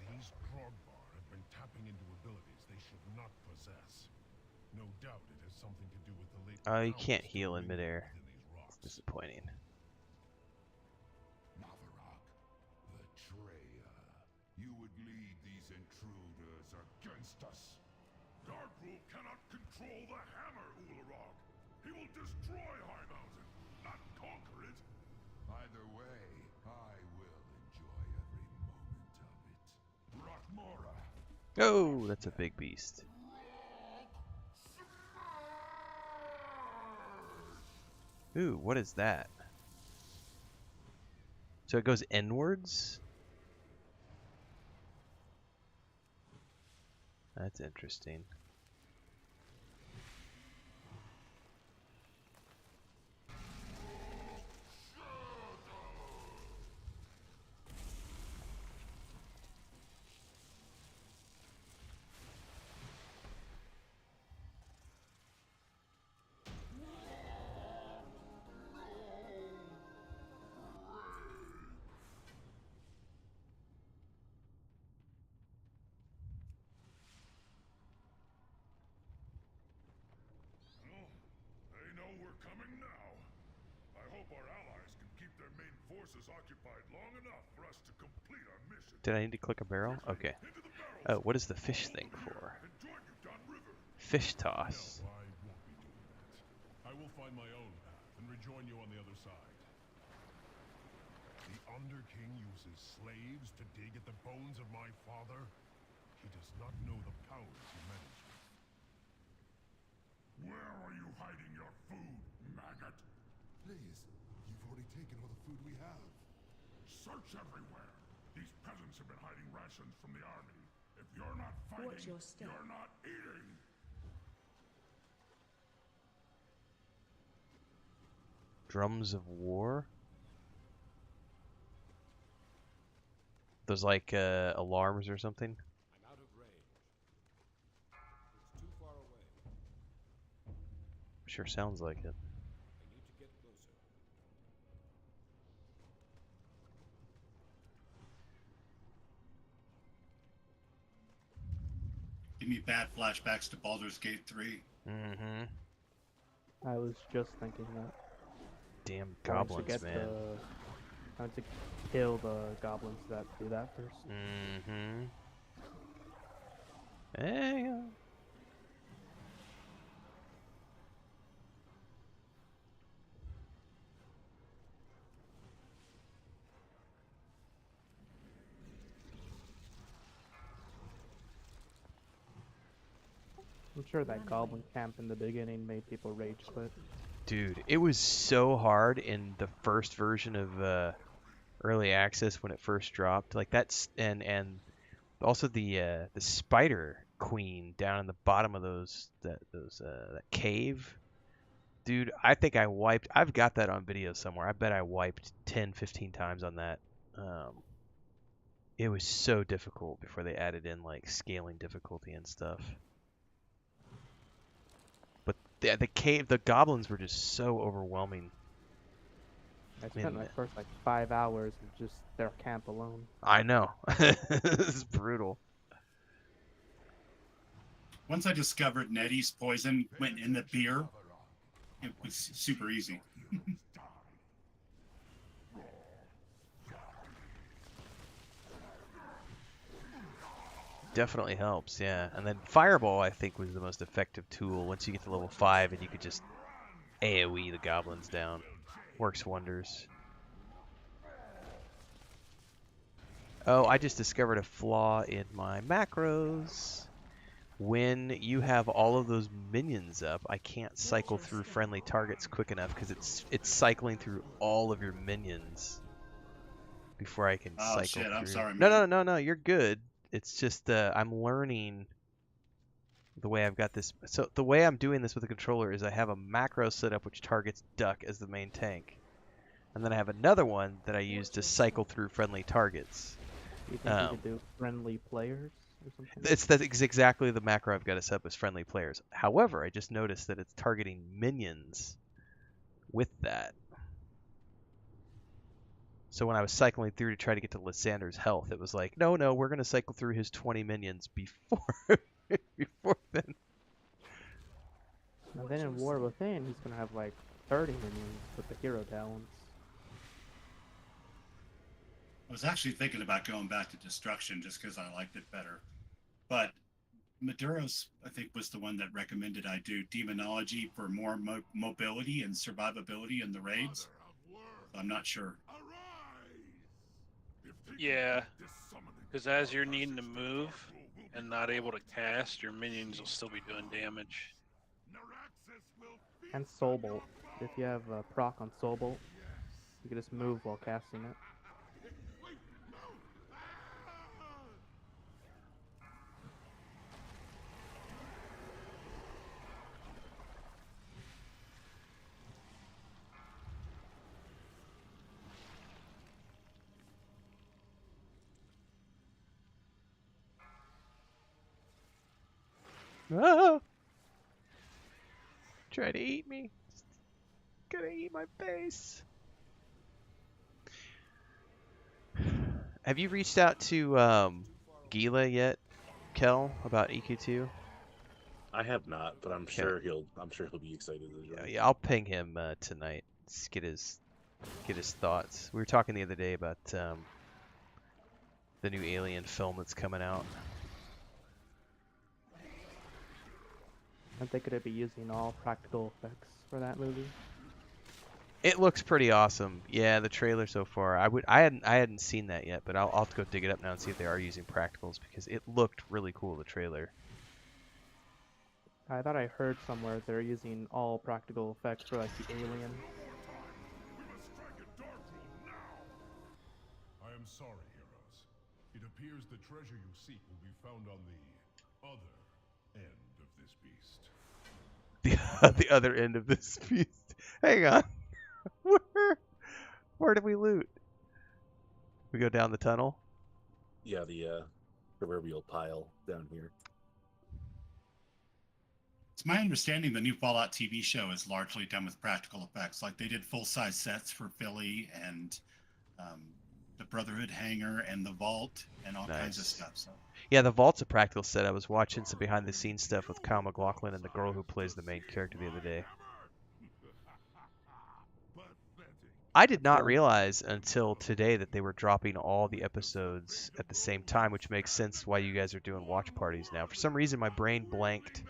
These Drogbar have been tapping into abilities they should not possess. No doubt it has something to do with the late. Oh, you can't heal in midair. It's disappointing. Navarok, betrayer. You would lead these intruders against us. Darkwood cannot control the hammer, Ularog. He will destroy High Mountain, not conquer it. Either way, I will enjoy every moment of it. Rockmora. Oh, that's a big beast. Ooh, what is that? So it goes inwards? That's interesting. Well, they know we're coming now. I hope our allies can keep their main forces occupied long enough for us to complete our mission. Did I need to click a barrel? Okay. Oh, what is the fish thing for? Fish toss. No, I won't be doing that. I will find my own path and rejoin you on the other side. The Underking uses slaves to dig at the bones of my father. He does not know the powers he managed with. Where are you hiding your food, maggot? Please, you've already taken all the food we have. Search everywhere. These peasants have been hiding rations from the army. If you're not fighting, Watch your step. you're not eating. Drums of war? Those like alarms or something? I'm out of range. It's too far away. Sure sounds like it. I need to get closer. Give me bad flashbacks to Baldur's Gate 3. Mm-hmm. I was just thinking that. Damn I want to goblins, get man. I want to kill the goblins that do that first. Mm-hmm. Yeah. sure that goblin camp in the beginning made people rage quit. Dude, it was so hard in the first version of early access when it first dropped. Like that's and also the spider queen down in the bottom of that cave. Dude, I think I've got that on video somewhere. I bet I wiped 10, 15 times on that. It was so difficult before they added in like scaling difficulty and stuff. But the goblins were just so overwhelming. I spent my first like 5 hours in just their camp alone. I know. It's brutal. Once I discovered Nettie's poison went in the beer, it was super easy. Definitely helps, yeah. And then Fireball, I think, was the most effective tool once you get to level 5 and you could just AoE the goblins down. Works wonders. Oh, I just discovered a flaw in my macros. When you have all of those minions up, I can't cycle through friendly targets quick enough because it's cycling through all of your minions before I can cycle shit, through. I'm sorry, man. No, you're good. It's just I'm learning the way I've got this. So the way I'm doing this with the controller is I have a macro set up which targets Duck as the main tank. And then I have another one that I use to cycle through friendly targets. You think you could do friendly players or something? It's exactly the macro I've got it set up as friendly players. However, I just noticed that it's targeting minions with that. So when I was cycling through to try to get to Lysander's health, it was like, no, we're going to cycle through his 20 minions before then. And then in War Within, he's going to have like 30 minions with the hero talents. I was actually thinking about going back to Destruction just because I liked it better. But Maduro's, I think, was the one that recommended I do Demonology for more mobility and survivability in the raids. I'm not sure. Yeah, because as you're needing to move and not able to cast, your minions will still be doing damage. And Soul Bolt. If you have a proc on Soul Bolt, you can just move while casting it. Ah! Try to eat me. Gonna eat my base. Have you reached out to Gila yet, Kel, about EQ2? I have not, but I'm sure he'll be excited as well. Yeah, I'll ping him tonight. Just get his thoughts. We were talking the other day about the new Alien film that's coming out. Aren't they going to be using all practical effects for that movie? It looks pretty awesome. Yeah, the trailer so far. I hadn't seen that yet, but I'll have to go dig it up now and see if they are using practicals because it looked really cool, the trailer. I thought I heard somewhere they're using all practical effects for like the Alien. I am sorry, heroes. It appears the treasure you seek will be found on the other end of this beast. The other end of this beast. Hang on. Where did we loot? We go down the tunnel? Yeah, the proverbial pile down here. It's my understanding the new Fallout TV show is largely done with practical effects. Like they did full-size sets for Philly and the Brotherhood hangar and the vault and all kinds of stuff. So. Yeah, the vault's a practical set. I was watching some behind-the-scenes stuff with Kyle MacLachlan and the girl who plays the main character the other day. I did not realize until today that they were dropping all the episodes at the same time, which makes sense why you guys are doing watch parties now. For some reason, my brain blanked.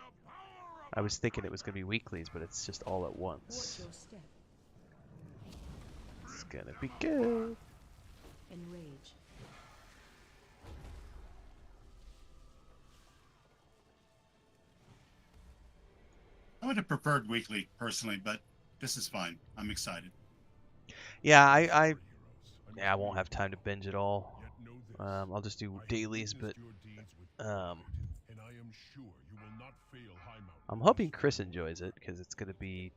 I was thinking it was going to be weeklies, but it's just all at once. It's going to be good. Enrage. I would have preferred weekly personally, but this is fine. I'm excited. Yeah, I won't have time to binge it all. I'll just do dailies, but I'm hoping Chris enjoys it because it's going to be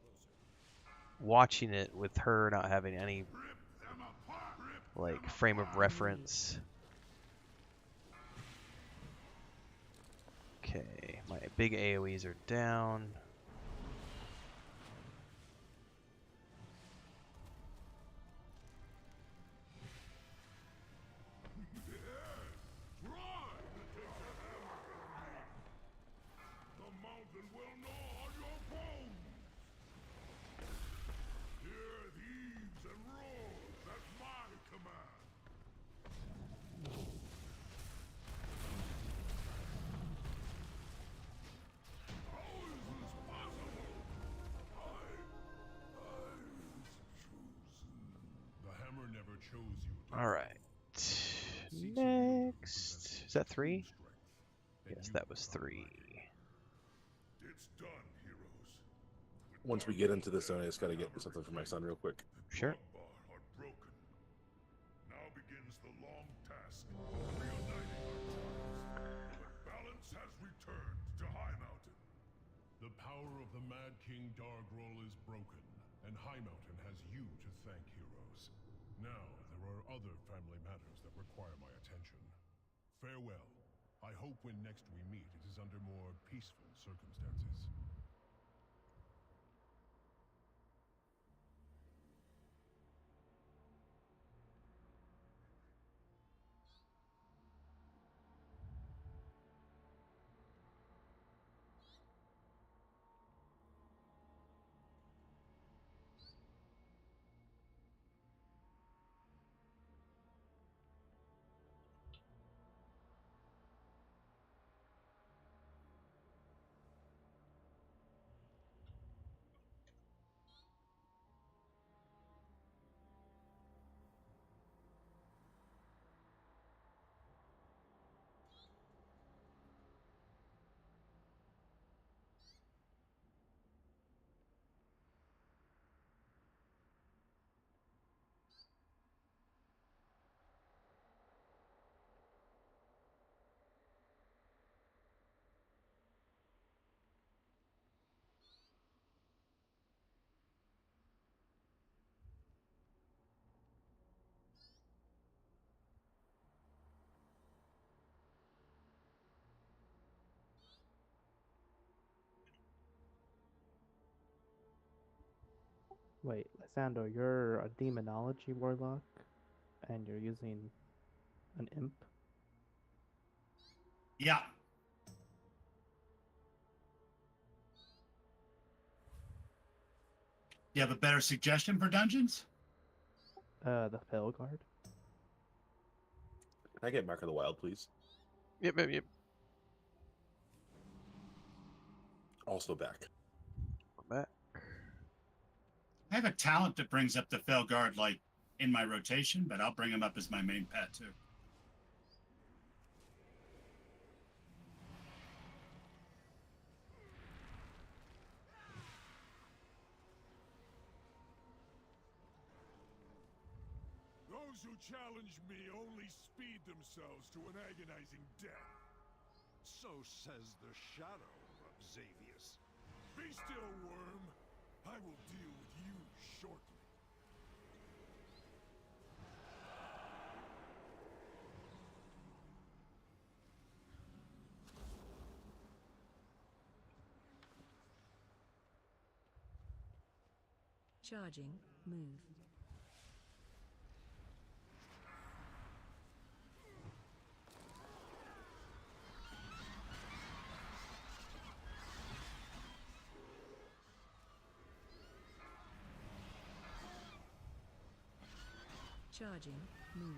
watching it with her not having any like frame of reference. Okay, my big AoEs are down. All right. Next, is that 3? Yes, that was 3. Once we get into this zone, I just gotta get something for my son real quick. Sure. Now begins the long task of reuniting our tribes. But balance has returned to High Mountain. The power of the Mad King Dargroll is broken, and High Mountain has you to thank, heroes. Now, there are other family matters that require my attention. Farewell. I hope when next we meet, it is under more peaceful circumstances. Wait, Lysandro, you're a demonology warlock, and you're using an imp? Yeah. You have a better suggestion for dungeons? The Felguard. Can I get Mark of the Wild, please? Yep. Also back. Back. I have a talent that brings up the Felguard like in my rotation, but I'll bring him up as my main pet too. Those who challenge me only speed themselves to an agonizing death. So says the shadow of Xavius. Be still, worm. I will deal with you shortly. Charging, move. Charging, move.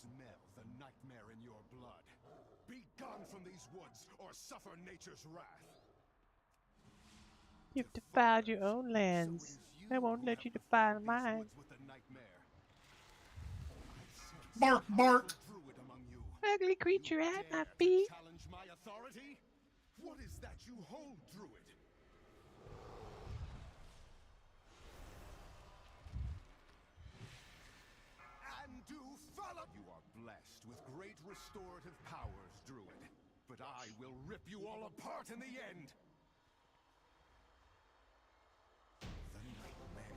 smell the nightmare in your blood. Be gone from these woods, or suffer nature's wrath. You've defiled your own lands. I won't let you defile mine. Bark, bark. Ugly creature at my feet. Challenge my authority? What is that you hold, Druid? And do follow. You are blessed with great restorative powers, Druid. But I will rip you all apart in the end. The nightmare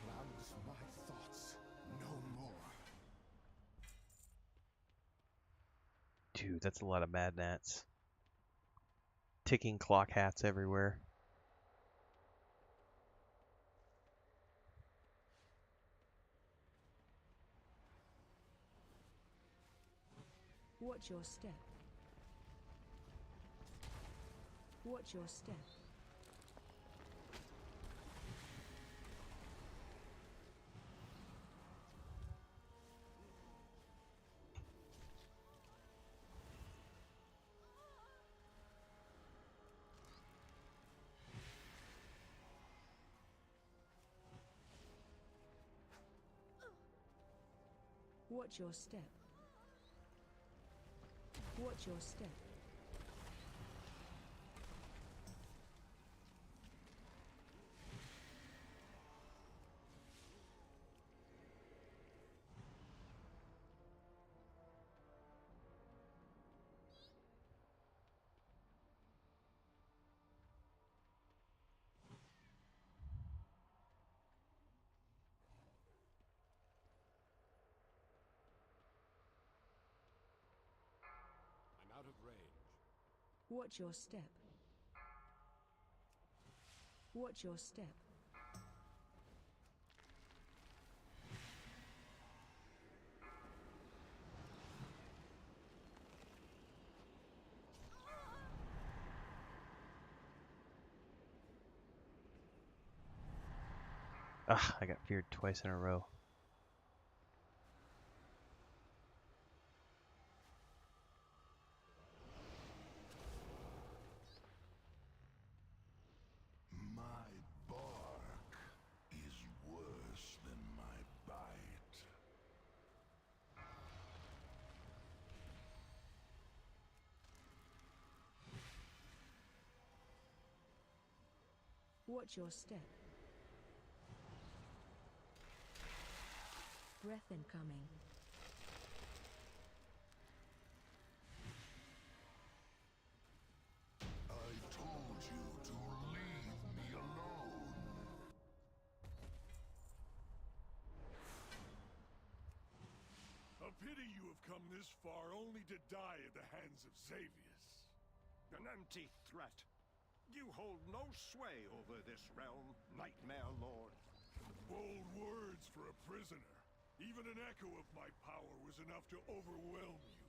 clouds my thoughts no more. Dude, that's a lot of mad gnats. Ticking clock hats everywhere. Watch your step. Watch your step. Watch your step. Watch your step. I'm out of range. Watch your step. Watch your step. Ugh, I got feared twice in a row. My bark is worse than my bite. Watch your step. Breath incoming. I told you to leave me alone. A pity you have come this far only to die at the hands of Xavius. An empty threat. You hold no sway over this realm, Nightmare Lord. Bold words for a prisoner. Even an echo of my power was enough to overwhelm you.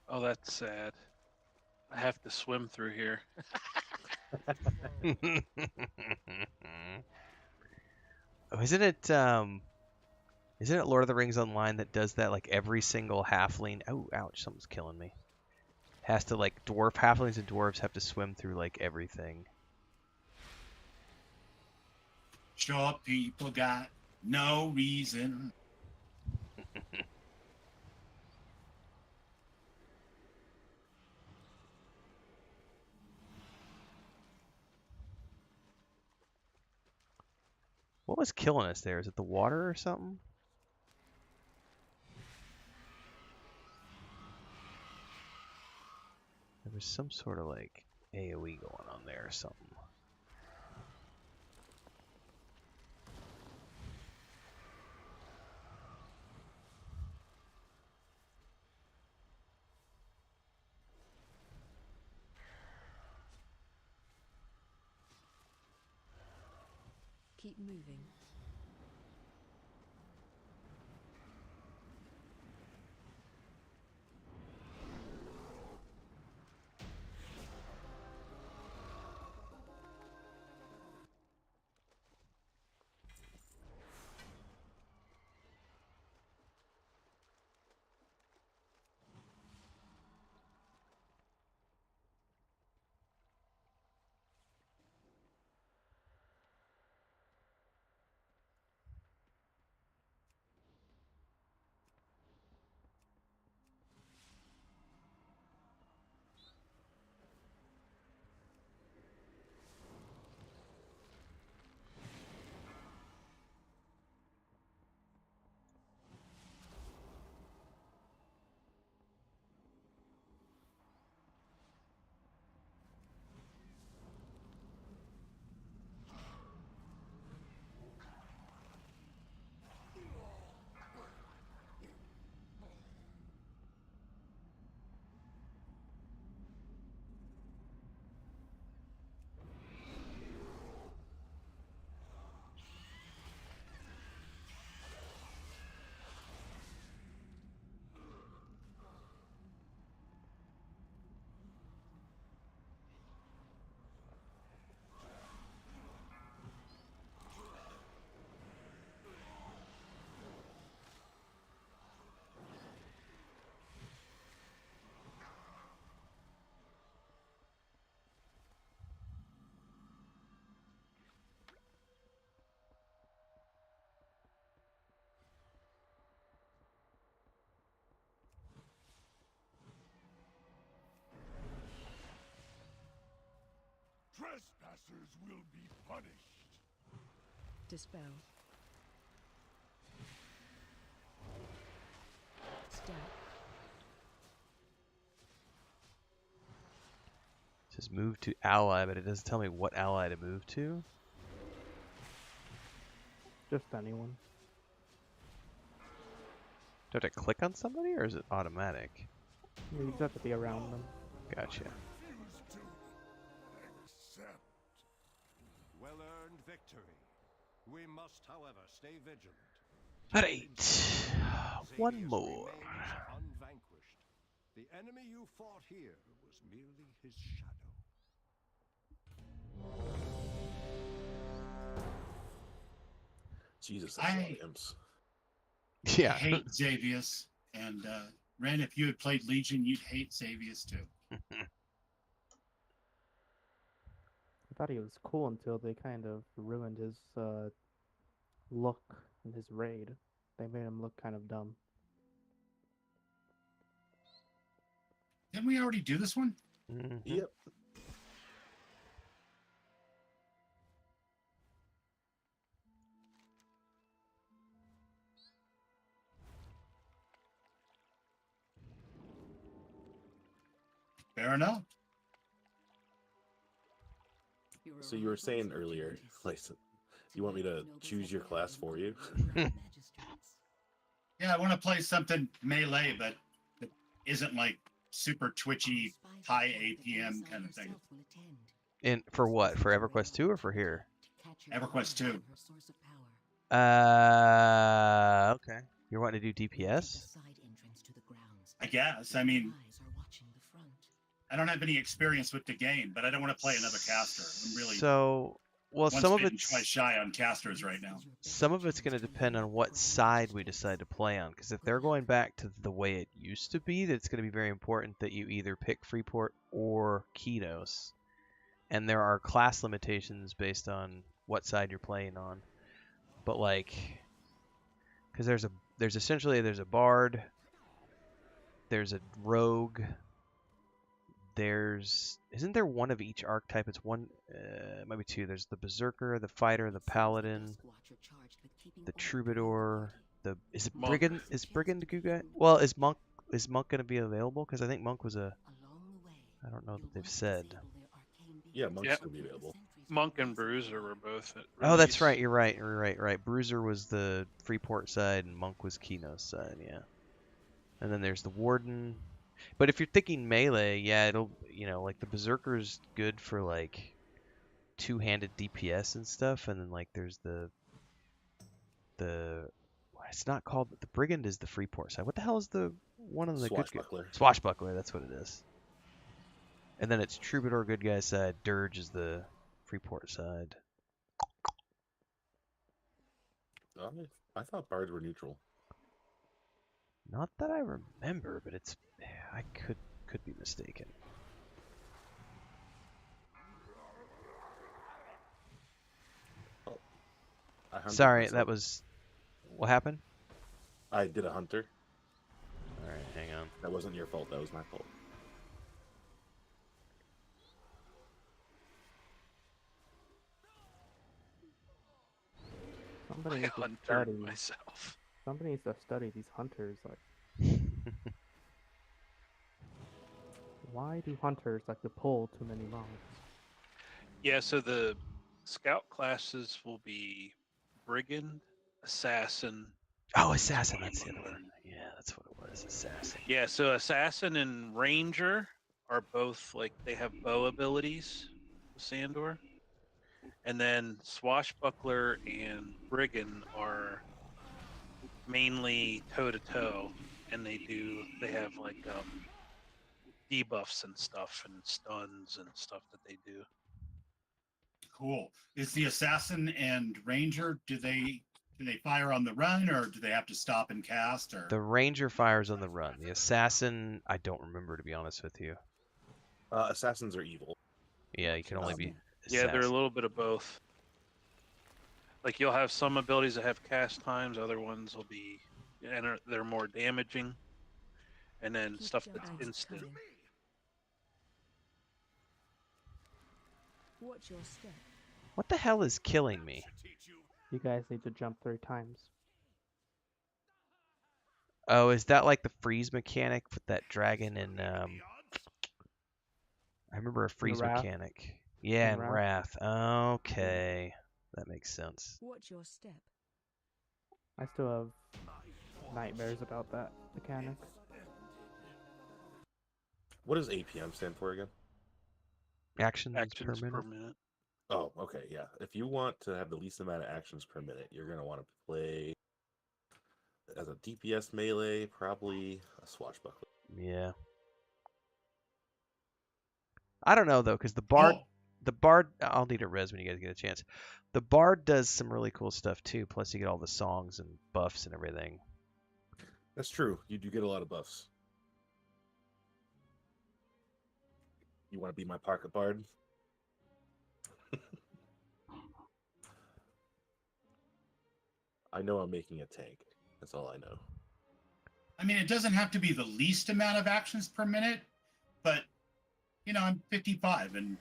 Oh, that's sad. I have to swim through here. Oh, isn't it Lord of the Rings Online that does that like every single halfling? Oh, ouch, something's killing me. Has to like dwarf halflings and dwarves have to swim through like everything. Short people got no reason. What was killing us there? Is it the water or something? There was some sort of like AoE going on there or something. Keep moving. Trespassers will be punished. Dispel. Step. It says move to ally, but it doesn't tell me what ally to move to. Just anyone. Do I have to click on somebody, or is it automatic? You just have to be around them. Gotcha. Refuse to accept. Well-earned victory. We must, however, stay vigilant. Alright. One Xavius more. remains unvanquished. The enemy you fought here was merely his shadow. Jesus, that's a lot of imps. Yeah. I hate Xavius. And Ren, if you had played Legion, you'd hate Xavius too. I thought he was cool until they kind of ruined his look in his raid. They made him look kind of dumb. Didn't we already do this one? Mm-hmm. Yep. Fair enough. So you were saying earlier, like, you want me to choose your class for you? Yeah, I want to play something melee, but that isn't like super twitchy, high APM kind of thing. And for what? For EverQuest 2 or for here? EverQuest 2. Okay. You're wanting to do DPS? I guess. I mean, I don't have any experience with the game, but I don't want to play another caster. I'm really well, once some of bitten, it's twice shy on casters right now. some of it's going to depend on what side we decide to play on. Because if they're going back to the way it used to be, that's going to be very important that you either pick Freeport or Ketos. And there are class limitations based on what side you're playing on. But like, because there's essentially a bard, there's a rogue. Isn't there one of each archetype? It's one, maybe two. There's the berserker, the fighter, the paladin, the troubadour. Is it Monk. brigand? Is brigand a good guy? Well, is monk going to be available? Because I think monk was I don't know that they've said. Yeah, Monk's Yep. gonna be available. Monk and Bruiser were both at Oh, that's release. right. You're right. Right. Bruiser was the Freeport side, and monk was Kino's side. Yeah. And then there's the warden. But if you're thinking melee, yeah, it'll, like the berserker's good for like two-handed DPS and stuff, and then like there's the it's not called, the brigand is the Freeport side. What the hell is the one on the Swashbuckler. Swashbuckler, that's what it is. And then it's troubadour good guy side, dirge is the Freeport side. I thought bards were neutral. Not that I remember, but I could be mistaken. Sorry, that was what happened? I did a hunter. All right, hang on. That wasn't your fault. That was my fault. Somebody I needs to hunted study. myself. Somebody needs to study these hunters. Like, why do hunters like to pull too many mobs? Yeah, so the scout classes will be brigand, assassin. Oh, assassin, that's the other one. Yeah, that's what it was, assassin. Yeah, so assassin and ranger are both like they have bow abilities with Sandor. And then swashbuckler and brigand are mainly toe to toe, and they have like debuffs and stuff and stuns and stuff that they do. Cool. Is the assassin and ranger, do they fire on the run, or do they have to stop and cast? Or The ranger fires on the run. The assassin, I don't remember, to be honest with you. Assassins are evil. Yeah, you can only be Yeah, they're a assassin. little bit of both. Like you'll have some abilities that have cast times, other ones will be, and they're more damaging, and then stuff that's instant. Watch your step. What the hell is killing me? You guys need to jump 3 times. Oh, is that like the freeze mechanic with that dragon and I remember a freeze Wrath. mechanic. Yeah, In and Wrath. Wrath. Okay. That makes sense. Watch your step. I still have nightmares about that mechanic. What does APM stand for again? Actions per Actions minute. per minute. Oh, okay, yeah. If you want to have the least amount of actions per minute, you're going to want to play as a DPS melee, probably a swashbuckler. Yeah. I don't know though, because the bard, I'll need a res when you guys get a chance. The bard does some really cool stuff too. Plus, you get all the songs and buffs and everything. That's true. You do get a lot of buffs. You want to be my pocket bard? I know I'm making a tank. That's all I know. I mean, it doesn't have to be the least amount of actions per minute, but you know, I'm 55, and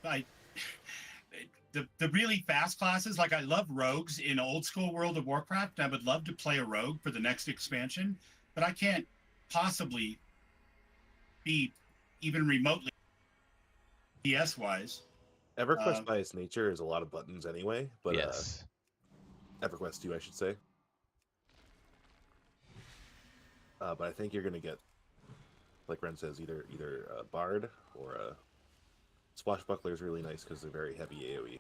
the really fast classes, like I love rogues in old school World of Warcraft. I would love to play a rogue for the next expansion, but I can't possibly be even remotely PS wise. EverQuest by its nature is a lot of buttons anyway, but yes. EverQuest 2, I should say. But I think you're going to get, like Ren says, either a bard or a swashbuckler is really nice because they're very heavy AoE.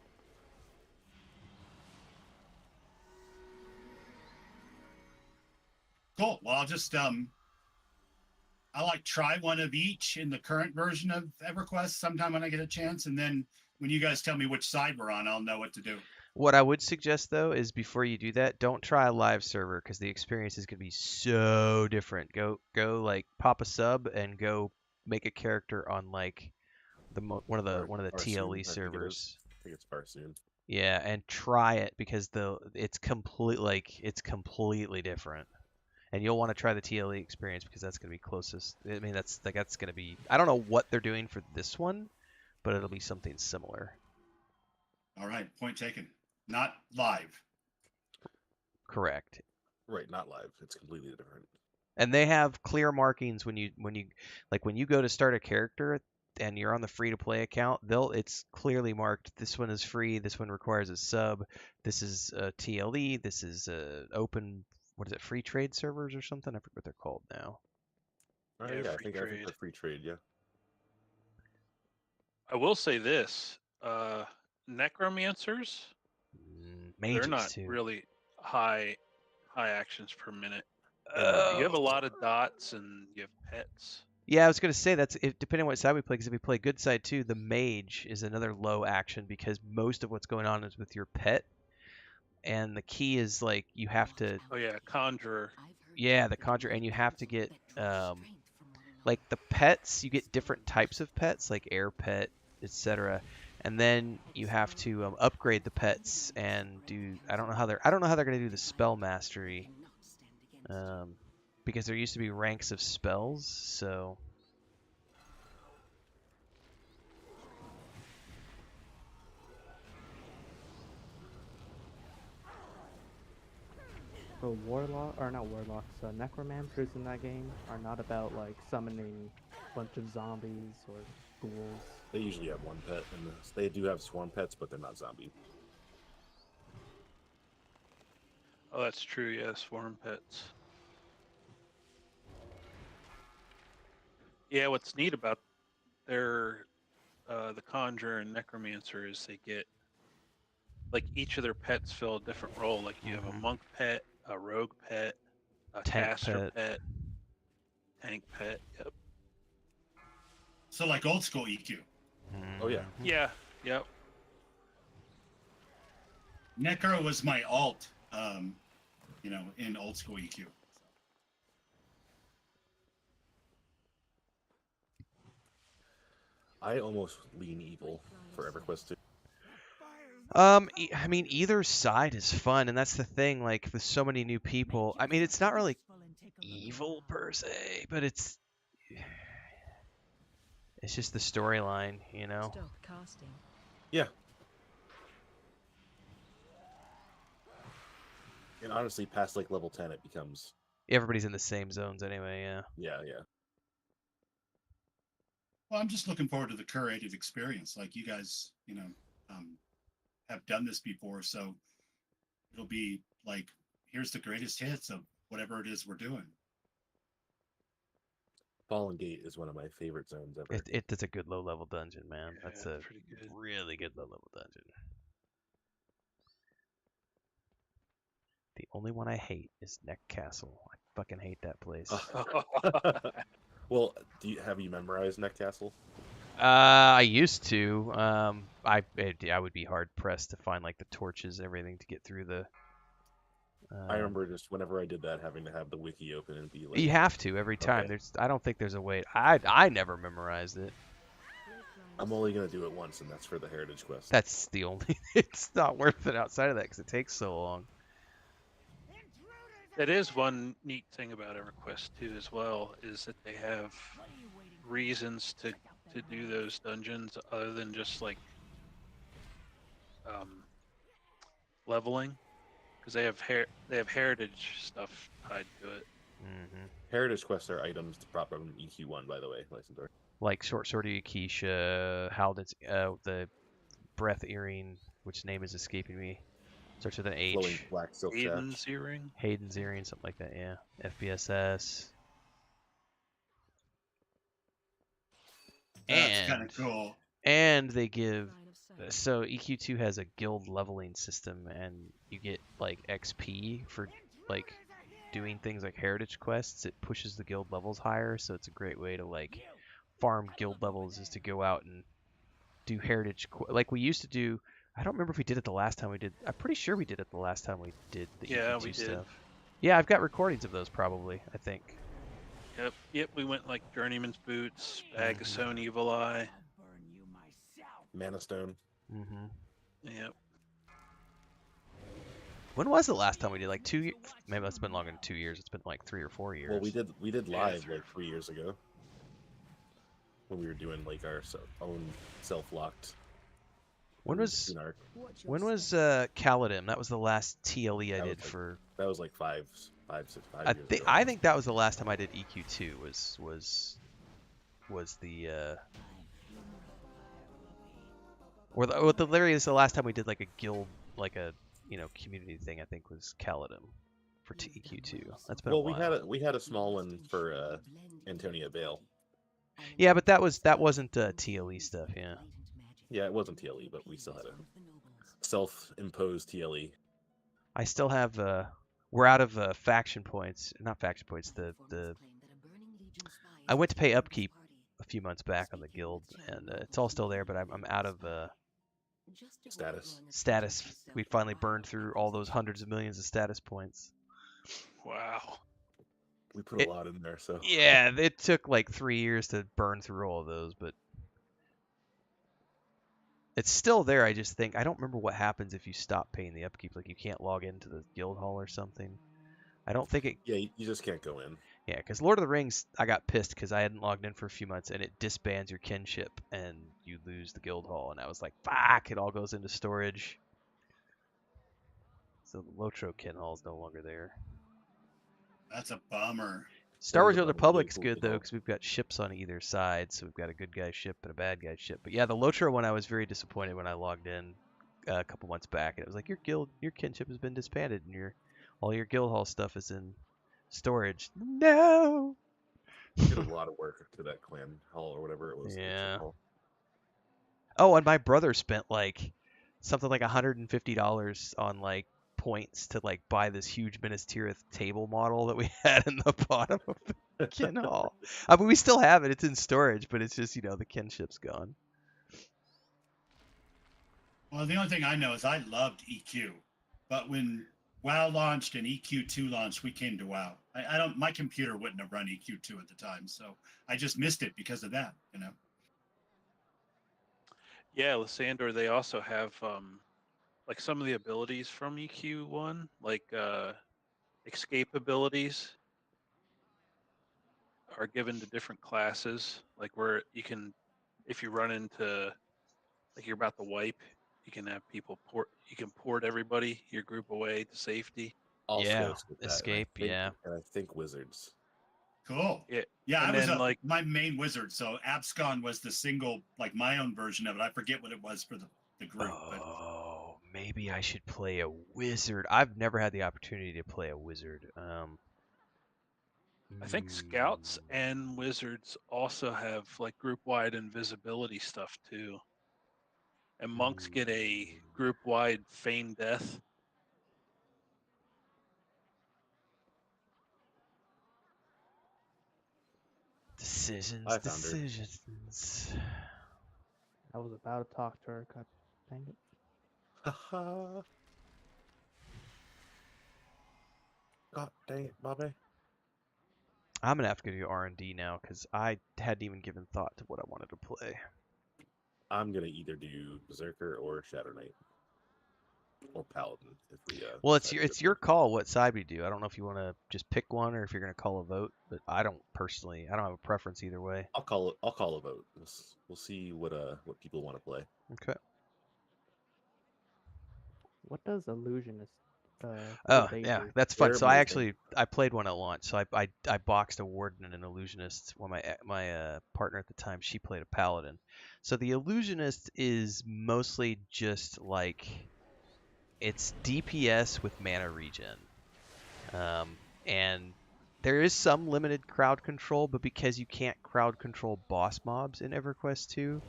Cool. Well, I'll just I'll like try one of each in the current version of EverQuest sometime when I get a chance, and then when you guys tell me which side we're on, I'll know what to do. What I would suggest though is before you do that, don't try a live server because the experience is going to be so different. Go like pop a sub and go make a character on like one of the TLE servers. I think it's Barsoon. Yeah, and try it because it's completely different. And you'll want to try the TLE experience because that's going to be closest. I mean, that's going to be. I don't know what they're doing for this one, but it'll be something similar. All right, point taken. Not live. Correct. Right, not live. It's completely different. And they have clear markings when you go to start a character and you're on the free to play account, it's clearly marked. This one is free. This one requires a sub. This is a TLE. This is a open. What is it? Free trade servers or something? I forget what they're called now. Yeah, I think they're free trade. Yeah. I will say this: necromancers. Mages they're not too. really high actions per minute. You have a lot of dots and you have pets. Yeah, I was going to say depending on what side we play, because if we play good side too, the mage is another low action because most of what's going on is with your pet. And the key is like you have to. Oh yeah, conjurer. Yeah, the conjurer, and you have to get like the pets. You get different types of pets, like air pet, etc. And then you have to upgrade the pets and do. I don't know how they're going to do the spell mastery, because there used to be ranks of spells. So. So necromancers in that game are not about like summoning a bunch of zombies or ghouls. They usually have one pet, and they do have swarm pets, but they're not zombies. Oh, that's true. Yeah, swarm pets. Yeah, what's neat about their the conjurer and necromancer is they get like each of their pets fill a different role. Like you have a monk pet, a rogue pet, a caster pet, tank pet. Yep. So like old school EQ. Oh yeah. Yeah. Yep. Necro was my alt, in old school EQ. I almost lean evil for EverQuest 2. I mean, either side is fun, and that's the thing. Like, with so many new people, I mean, it's not really evil per se, but it's just the storyline, you know. Stop casting. Yeah, And honestly, past like level 10, it becomes Everybody's in the same zones anyway. Yeah. yeah. Well, I'm just looking forward to the curated experience. Like you guys, have done this before, so it'll be like, here's the greatest hits of whatever it is we're doing. Fallen Gate is one of my favorite zones ever. It's a good low level dungeon, man. Yeah, That's a pretty good. really good low level dungeon. The only one I hate is Neck Castle. I fucking hate that place. Well, have you memorized Neck Castle? I used to. I would be hard pressed to find like the torches and everything to get through the. I remember just whenever I did that, having to have the wiki open and be like. You have to every time. Okay. I don't think there's a way. I never memorized it. I'm only gonna do it once, and that's for the Heritage Quest. That's the only. It's not worth it outside of that because it takes so long. That is one neat thing about EverQuest 2 as well, is that they have reasons to do those dungeons other than just like leveling, because they have heritage stuff tied to it. Mm-hmm. Heritage quests are items to prop from EQ1, by the way, Lysander. Like Short Sword of Yakisha, Haldan's, the Breath Earring, which name is escaping me. Starts with an H. Flowing black silk Hayden's Earring? Hayden's Earring, something like that, yeah. FBSS. That's kind of cool. And they give... So EQ2 has a guild leveling system, and you get, like, XP for, like, doing things like heritage quests. It pushes the guild levels higher, so it's a great way to, like, farm guild levels, is to go out and do heritage... Like we used to do... I don't remember if we did it the last time we did. I'm pretty sure we did it the last time we did the EQ2 we stuff. did. Yeah, I've got recordings of those probably, I think. Yep, we went like Journeyman's Boots, Bag of Sown Evil Eye. Mana Stone. Mm-hmm. Yep. When was the last time we did? Like 2 years? Maybe that's been longer than 2 years. It's been like 3 or 4 years. Well, we did live like 3 years ago. When we were doing like our own self-locked. When was Kaladin? That was the last TLE I did for. That was like 5 years ago. I think that was the last time I did EQ2. Was the. Or the literally is the last time we did like a guild, like a community thing. I think was Kaladin for EQ2. That's been a while. we had a small one for Antonia Vale. Yeah, but that wasn't TLE stuff. Yeah. Yeah, it wasn't TLE, but we still had a self-imposed TLE. I still have. We're out of faction points. Not faction points. I went to pay upkeep a few months back on the guild, and it's all still there. But I'm out of status. We finally burned through all those hundreds of millions of status points. Wow. We put a lot in there, so. Yeah, it took like 3 years to burn through all of those, but. It's still there. I just think I don't remember what happens if you stop paying the upkeep. Like you can't log into the guild hall or something. I don't think it. Yeah, you just can't go in. Yeah, because Lord of the Rings, I got pissed because I hadn't logged in for a few months, and it disbands your kinship, and you lose the guild hall. And I was like, fuck! It all goes into storage. So the Lotro kin hall is no longer there. That's a bummer. Star Wars: Old Republic's good though, because we've got ships on either side, so we've got a good guy ship and a bad guy ship. But yeah, the Lotro one, I was very disappointed when I logged in a couple months back, and it was like your kinship has been disbanded, and all your guild hall stuff is in storage. No. Did a lot of work to that clan hall or whatever it was. Yeah. Oh, and my brother spent like something like $150 on like points to like buy this huge Minas Tirith table model that we had in the bottom of the kin hall. I mean, we still have it. It's in storage, but it's just the kinship's gone. Well, the only thing I know is I loved EQ, but when WoW launched and EQ2 launched, we came to WoW. My computer wouldn't have run EQ2 at the time, so I just missed it because of that. Yeah, Lysander, they also have like some of the abilities from EQ1, like escape abilities are given to different classes. Like where you can, if you run into, like you're about to wipe, you can have people you can port everybody, your group away to safety. Yeah, skip that. escape. And Yeah. I think wizards. Cool. Yeah. Yeah, I And was then like my main wizard, so Abscon was the single, like my own version of it. I forget what it was for the group, but Oh, maybe I should play a wizard. I've never had the opportunity to play a wizard. I think scouts and wizards also have like group wide invisibility stuff too. And monks get a group wide feign death. Decisions. I found her. Decisions. I was about to talk to her. God dang it. Haha. God dang it, Bobby. I'm gonna have to go do R&D now because I hadn't even given thought to what I wanted to play. I'm gonna either do Berserker or Shadow Knight. Or Paladin if we Well, decide to it's go your call what side we do. I don't know if you want to just pick one or if you're gonna call a vote, but I don't have a preference either way. I'll call a vote. We'll see what people want to play. Okay. What does illusionist? What Oh do they yeah, do? that's fun. They're So I amazing. I played one at launch. So I boxed a warden and an illusionist. When my partner at the time, she played a paladin. So the illusionist is mostly just like it's DPS with mana regen, and there is some limited crowd control, but because you can't crowd control boss mobs in EverQuest 2,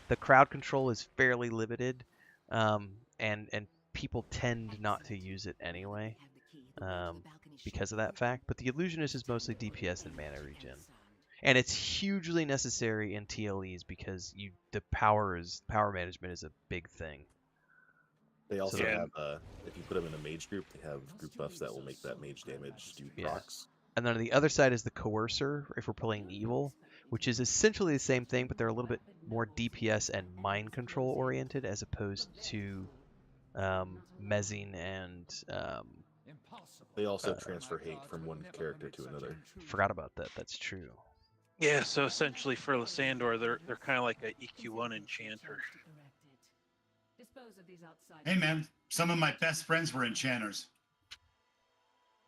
the crowd control is fairly limited, and people tend not to use it anyway, because of that fact. But the illusionist is mostly DPS and mana regen, and it's hugely necessary in TLEs because the power management is a big thing. They also So- have if you put them in a mage group, they have group buffs that will make that mage damage do procs. And then on the other side is the coercer if we're playing evil, which is essentially the same thing, but they're a little bit more DPS and mind control oriented as opposed to mezzing and They also transfer hate from one character to another. forgot about that. That's true. Yeah, so essentially for Lysandor, they're kind of like a EQ1 enchanter. Dispose of these outside. hey man, some of my best friends were enchanters.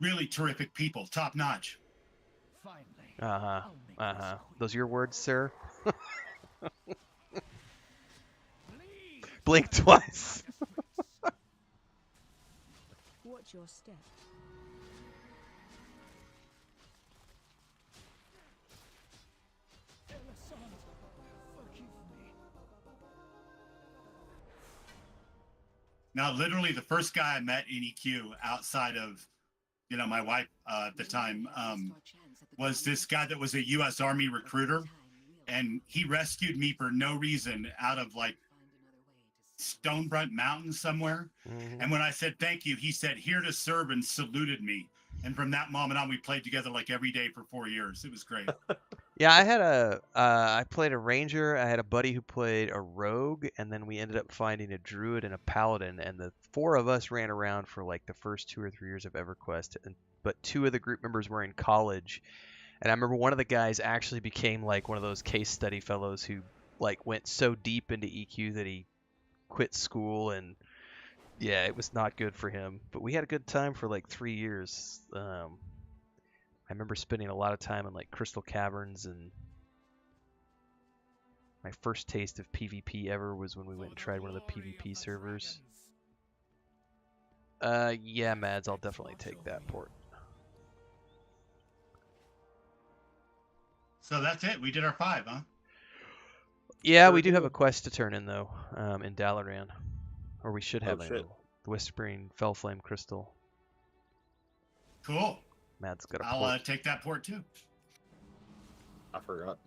Really terrific people, top notch. Those your words, sir? Blink twice. Watch your step. Now, literally, the first guy I met in EQ outside of, my wife at the time, was this guy that was a U.S. Army recruiter, and he rescued me for no reason out of like Stonebrunt Mountains somewhere. Mm-hmm. And when I said thank you, he said, "Here to serve," and saluted me. And from that moment on, we played together like every day for 4 years. It was great. Yeah, I played a ranger. I had a buddy who played a rogue, and then we ended up finding a druid and a paladin, and the four of us ran around for like the first 2 or 3 years of EverQuest, but 2 of the group members were in college, and I remember one of the guys actually became like one of those case study fellows who like went so deep into EQ that he quit school, and yeah, it was not good for him, but we had a good time for like 3 years. I remember spending a lot of time in like Crystal Caverns, and my first taste of PvP ever was when we went and tried one of the PvP servers. Yeah, Mads, I'll definitely take that port. So that's it. We did our 5, huh? Yeah, we do have a quest to turn in though, in Dalaran, or we should have shit. the Whispering Fellflame Crystal. Cool. Mads got a I'll port. take that port too. I forgot.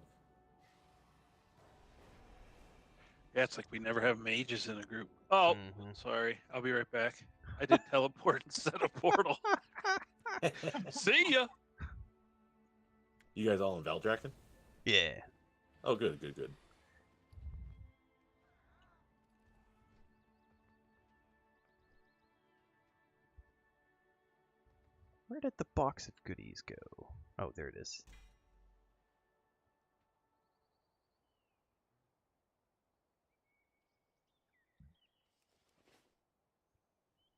Yeah, it's like we never have mages in a group. Oh, Mm-hmm. sorry. I'll be right back. I did teleport instead of portal. See ya. You guys all in Valdraken? Yeah. Oh, good. Where did the box of goodies go? Oh, there it is.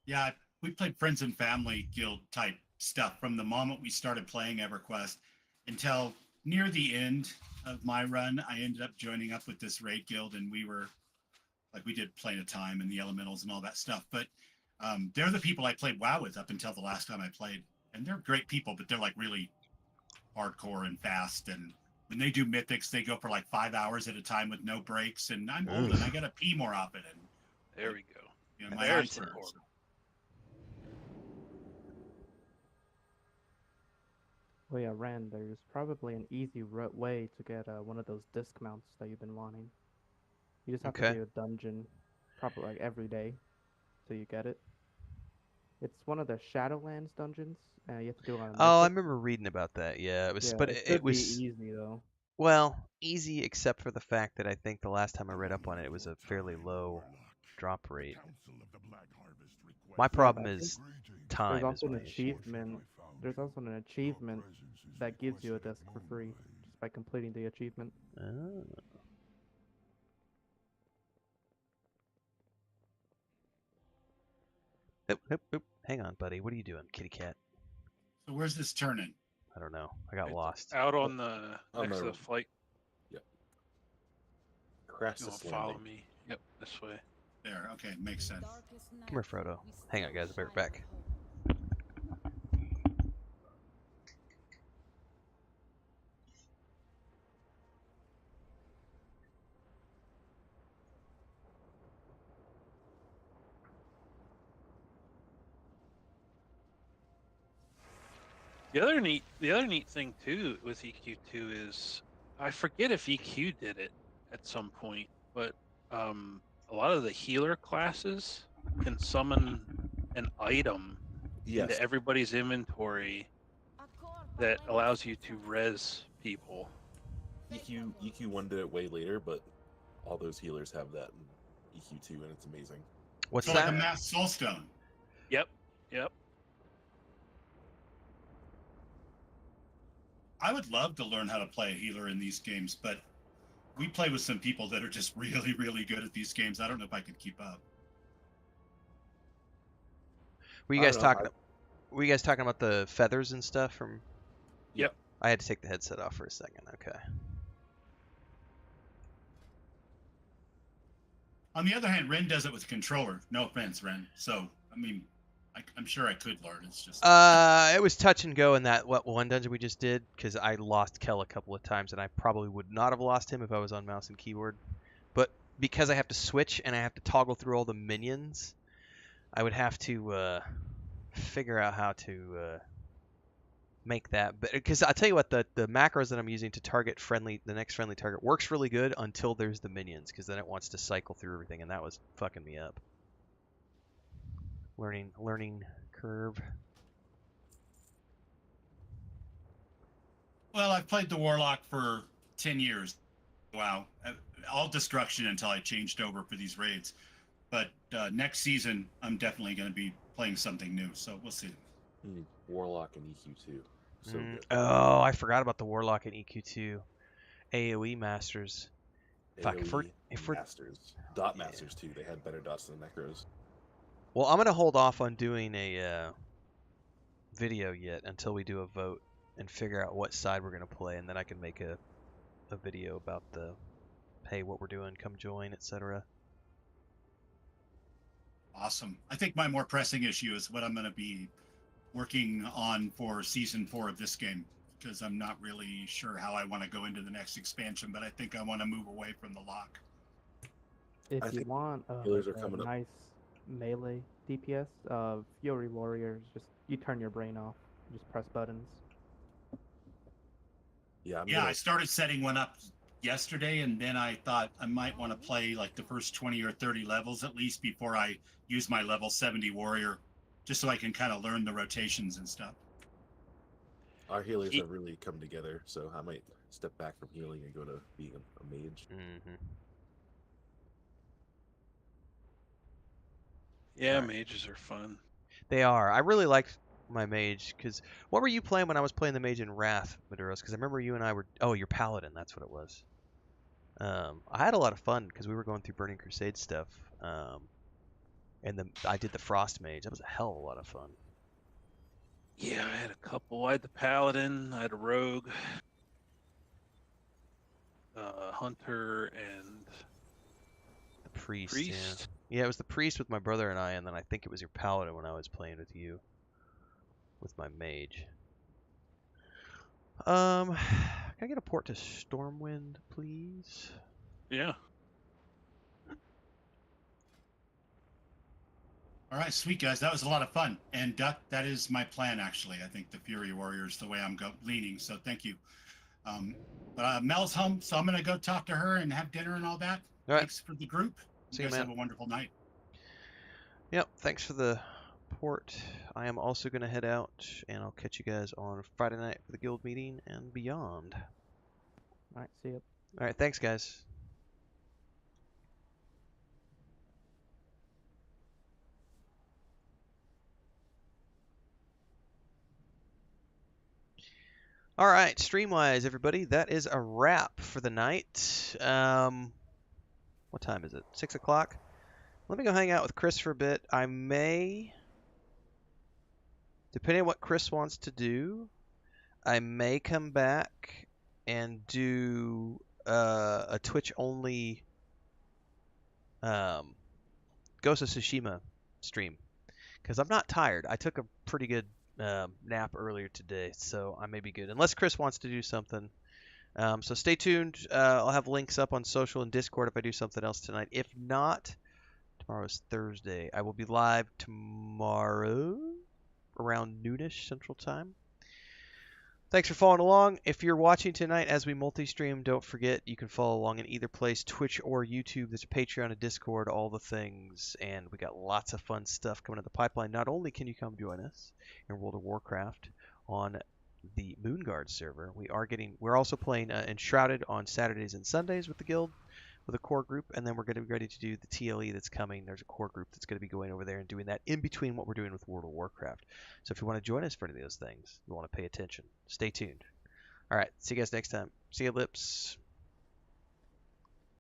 Yeah, I we played friends and family guild type stuff from the moment we started playing EverQuest until near the end of my run. I ended up joining up with this raid guild, and we were like, we did Plane of Time and the Elementals and all that stuff. But they're the people I played WoW with up until the last time I played, and they're great people, but they're like really hardcore and fast. And when they do mythics, they go for like 5 hours at a time with no breaks. And I'm old and I gotta pee more often. And there we go. You know, my There's eyes the hurt. portal. Well, yeah, Ren, there's probably an easy way to get one of those disc mounts that you've been wanting. You just have to Okay. do a dungeon, probably like every day, till you get it. It's one of the Shadowlands dungeons, and you have to do it on a Oh, I mythic. remember reading about that. Yeah, it was, Yeah, but it it should be was easy though. well easy except for the fact that I think the last time I read up on it, it was a fairly low drop rate. My Yeah, problem but I think is there's time is also an my issue. achievement. There's also an achievement that gives you a disc for free just by completing the achievement. Oh. Oop. Hang on, buddy. What are you doing, kitty cat? So where's this turning? I don't know. I got lost. Out on the On next the- to the flight. Yep. Crash You the want to follow landing. me? Yep, this way. There, okay, makes sense. Come here, Frodo. Hang on, guys. I'll be right back. The other neat thing too with EQ2 is I forget if EQ did it at some point, but a lot of the healer classes can summon an item Yes. into everybody's inventory that allows you to res people. EQ1 did it way later, but all those healers have that in EQ2, and it's amazing. What's So that? like a mass soulstone. Yep. I would love to learn how to play a healer in these games, but we play with some people that are just really, really good at these games. I don't know if I could keep up. Were you I guys don't know, talking? Were you guys talking about the feathers and stuff from? Yep. I had to take the headset off for a second. Okay. On the other hand, Ren does it with a controller. No offense, Ren. So, I mean, I'm sure I could learn. It's just. It was touch and go in that one dungeon we just did because I lost Kel a couple of times, and I probably would not have lost him if I was on mouse and keyboard. But because I have to switch and I have to toggle through all the minions, I would have to figure out how to make that. But because I tell you what, the macros that I'm using to target the next friendly target works really good until there's the minions, because then it wants to cycle through everything, and that was fucking me up. Learning curve. Well, I've played the Warlock for 10 years. Wow. All destruction until I changed over for these raids. But next season, I'm definitely going to be playing something new. So we'll see. Warlock and EQ2. So good. Oh, I forgot about the Warlock and EQ2. AoE Masters. Fuck, if we're Masters. Dot Masters, too. They had better dots than Necros. Well, I'm going to hold off on doing a video yet until we do a vote and figure out what side we're going to play, and then I can make a video about the, hey, what we're doing, come join, etc. Awesome. I think my more pressing issue is what I'm going to be working on for Season 4 of this game, because I'm not really sure how I want to go into the next expansion, but I think I want to move away from the lock. If you want healers like are a coming up. nice melee DPS, Fury Warriors, you turn your brain off. You just press buttons. Yeah, I started setting one up yesterday, and then I thought I might want to play like the first 20 or 30 levels at least before I use my level 70 warrior, just so I can kind of learn the rotations and stuff. Our healers have really come together, so I might step back from healing and go to being a mage. Mm-hmm. Yeah, mages are fun. They are. I really liked my mage, because what were you playing when I was playing the mage in Wrath, Maduros? Because I remember you and I were... Oh, your paladin, that's what it was. I had a lot of fun because we were going through Burning Crusade stuff. And I did the Frost Mage. That was a hell of a lot of fun. Yeah, I had a couple. I had the Paladin, I had a Rogue, Hunter, and The Priest. Priest. Yeah. Yeah, it was the Priest with my brother and I, and then I think it was your Paladin when I was playing with you. With my Mage. Can I get a port to Stormwind, please? Yeah. All right, sweet guys, that was a lot of fun. And Duck, that is my plan actually. I think the Fury Warrior is the way I'm leaning. So thank you. But Mel's home, so I'm gonna go talk to her and have dinner and all that. All right. Thanks for the group. See You you, guys man. have a wonderful night. Yep, thanks for the port. I am also going to head out, and I'll catch you guys on Friday night for the guild meeting and beyond. All right, see ya. All right, thanks, guys. All right, Streamwise, everybody, that is a wrap for the night. What time is it? 6 o'clock? Let me go hang out with Chris for a bit. I may, depending on what Chris wants to do, I may come back and do a Twitch-only Ghost of Tsushima stream. Because I'm not tired. I took a pretty good nap earlier today, so I may be good. Unless Chris wants to do something. So stay tuned. I'll have links up on social and Discord if I do something else tonight. If not, tomorrow's Thursday. I will be live tomorrow around noonish Central Time. Thanks for following along. If you're watching tonight as we multi-stream, don't forget you can follow along in either place, Twitch or YouTube. There's a Patreon, a Discord, all the things, and we got lots of fun stuff coming in the pipeline. Not only can you come join us in World of Warcraft on the Moonguard server, we're also playing Enshrouded on Saturdays and Sundays with the guild, with a core group, and then we're going to be ready to do the TLE that's coming. There's a core group that's going to be going over there and doing that in between what we're doing with World of Warcraft. So if you want to join us for any of those things, you want to pay attention. Stay tuned. All right, see you guys next time. See you, Lips.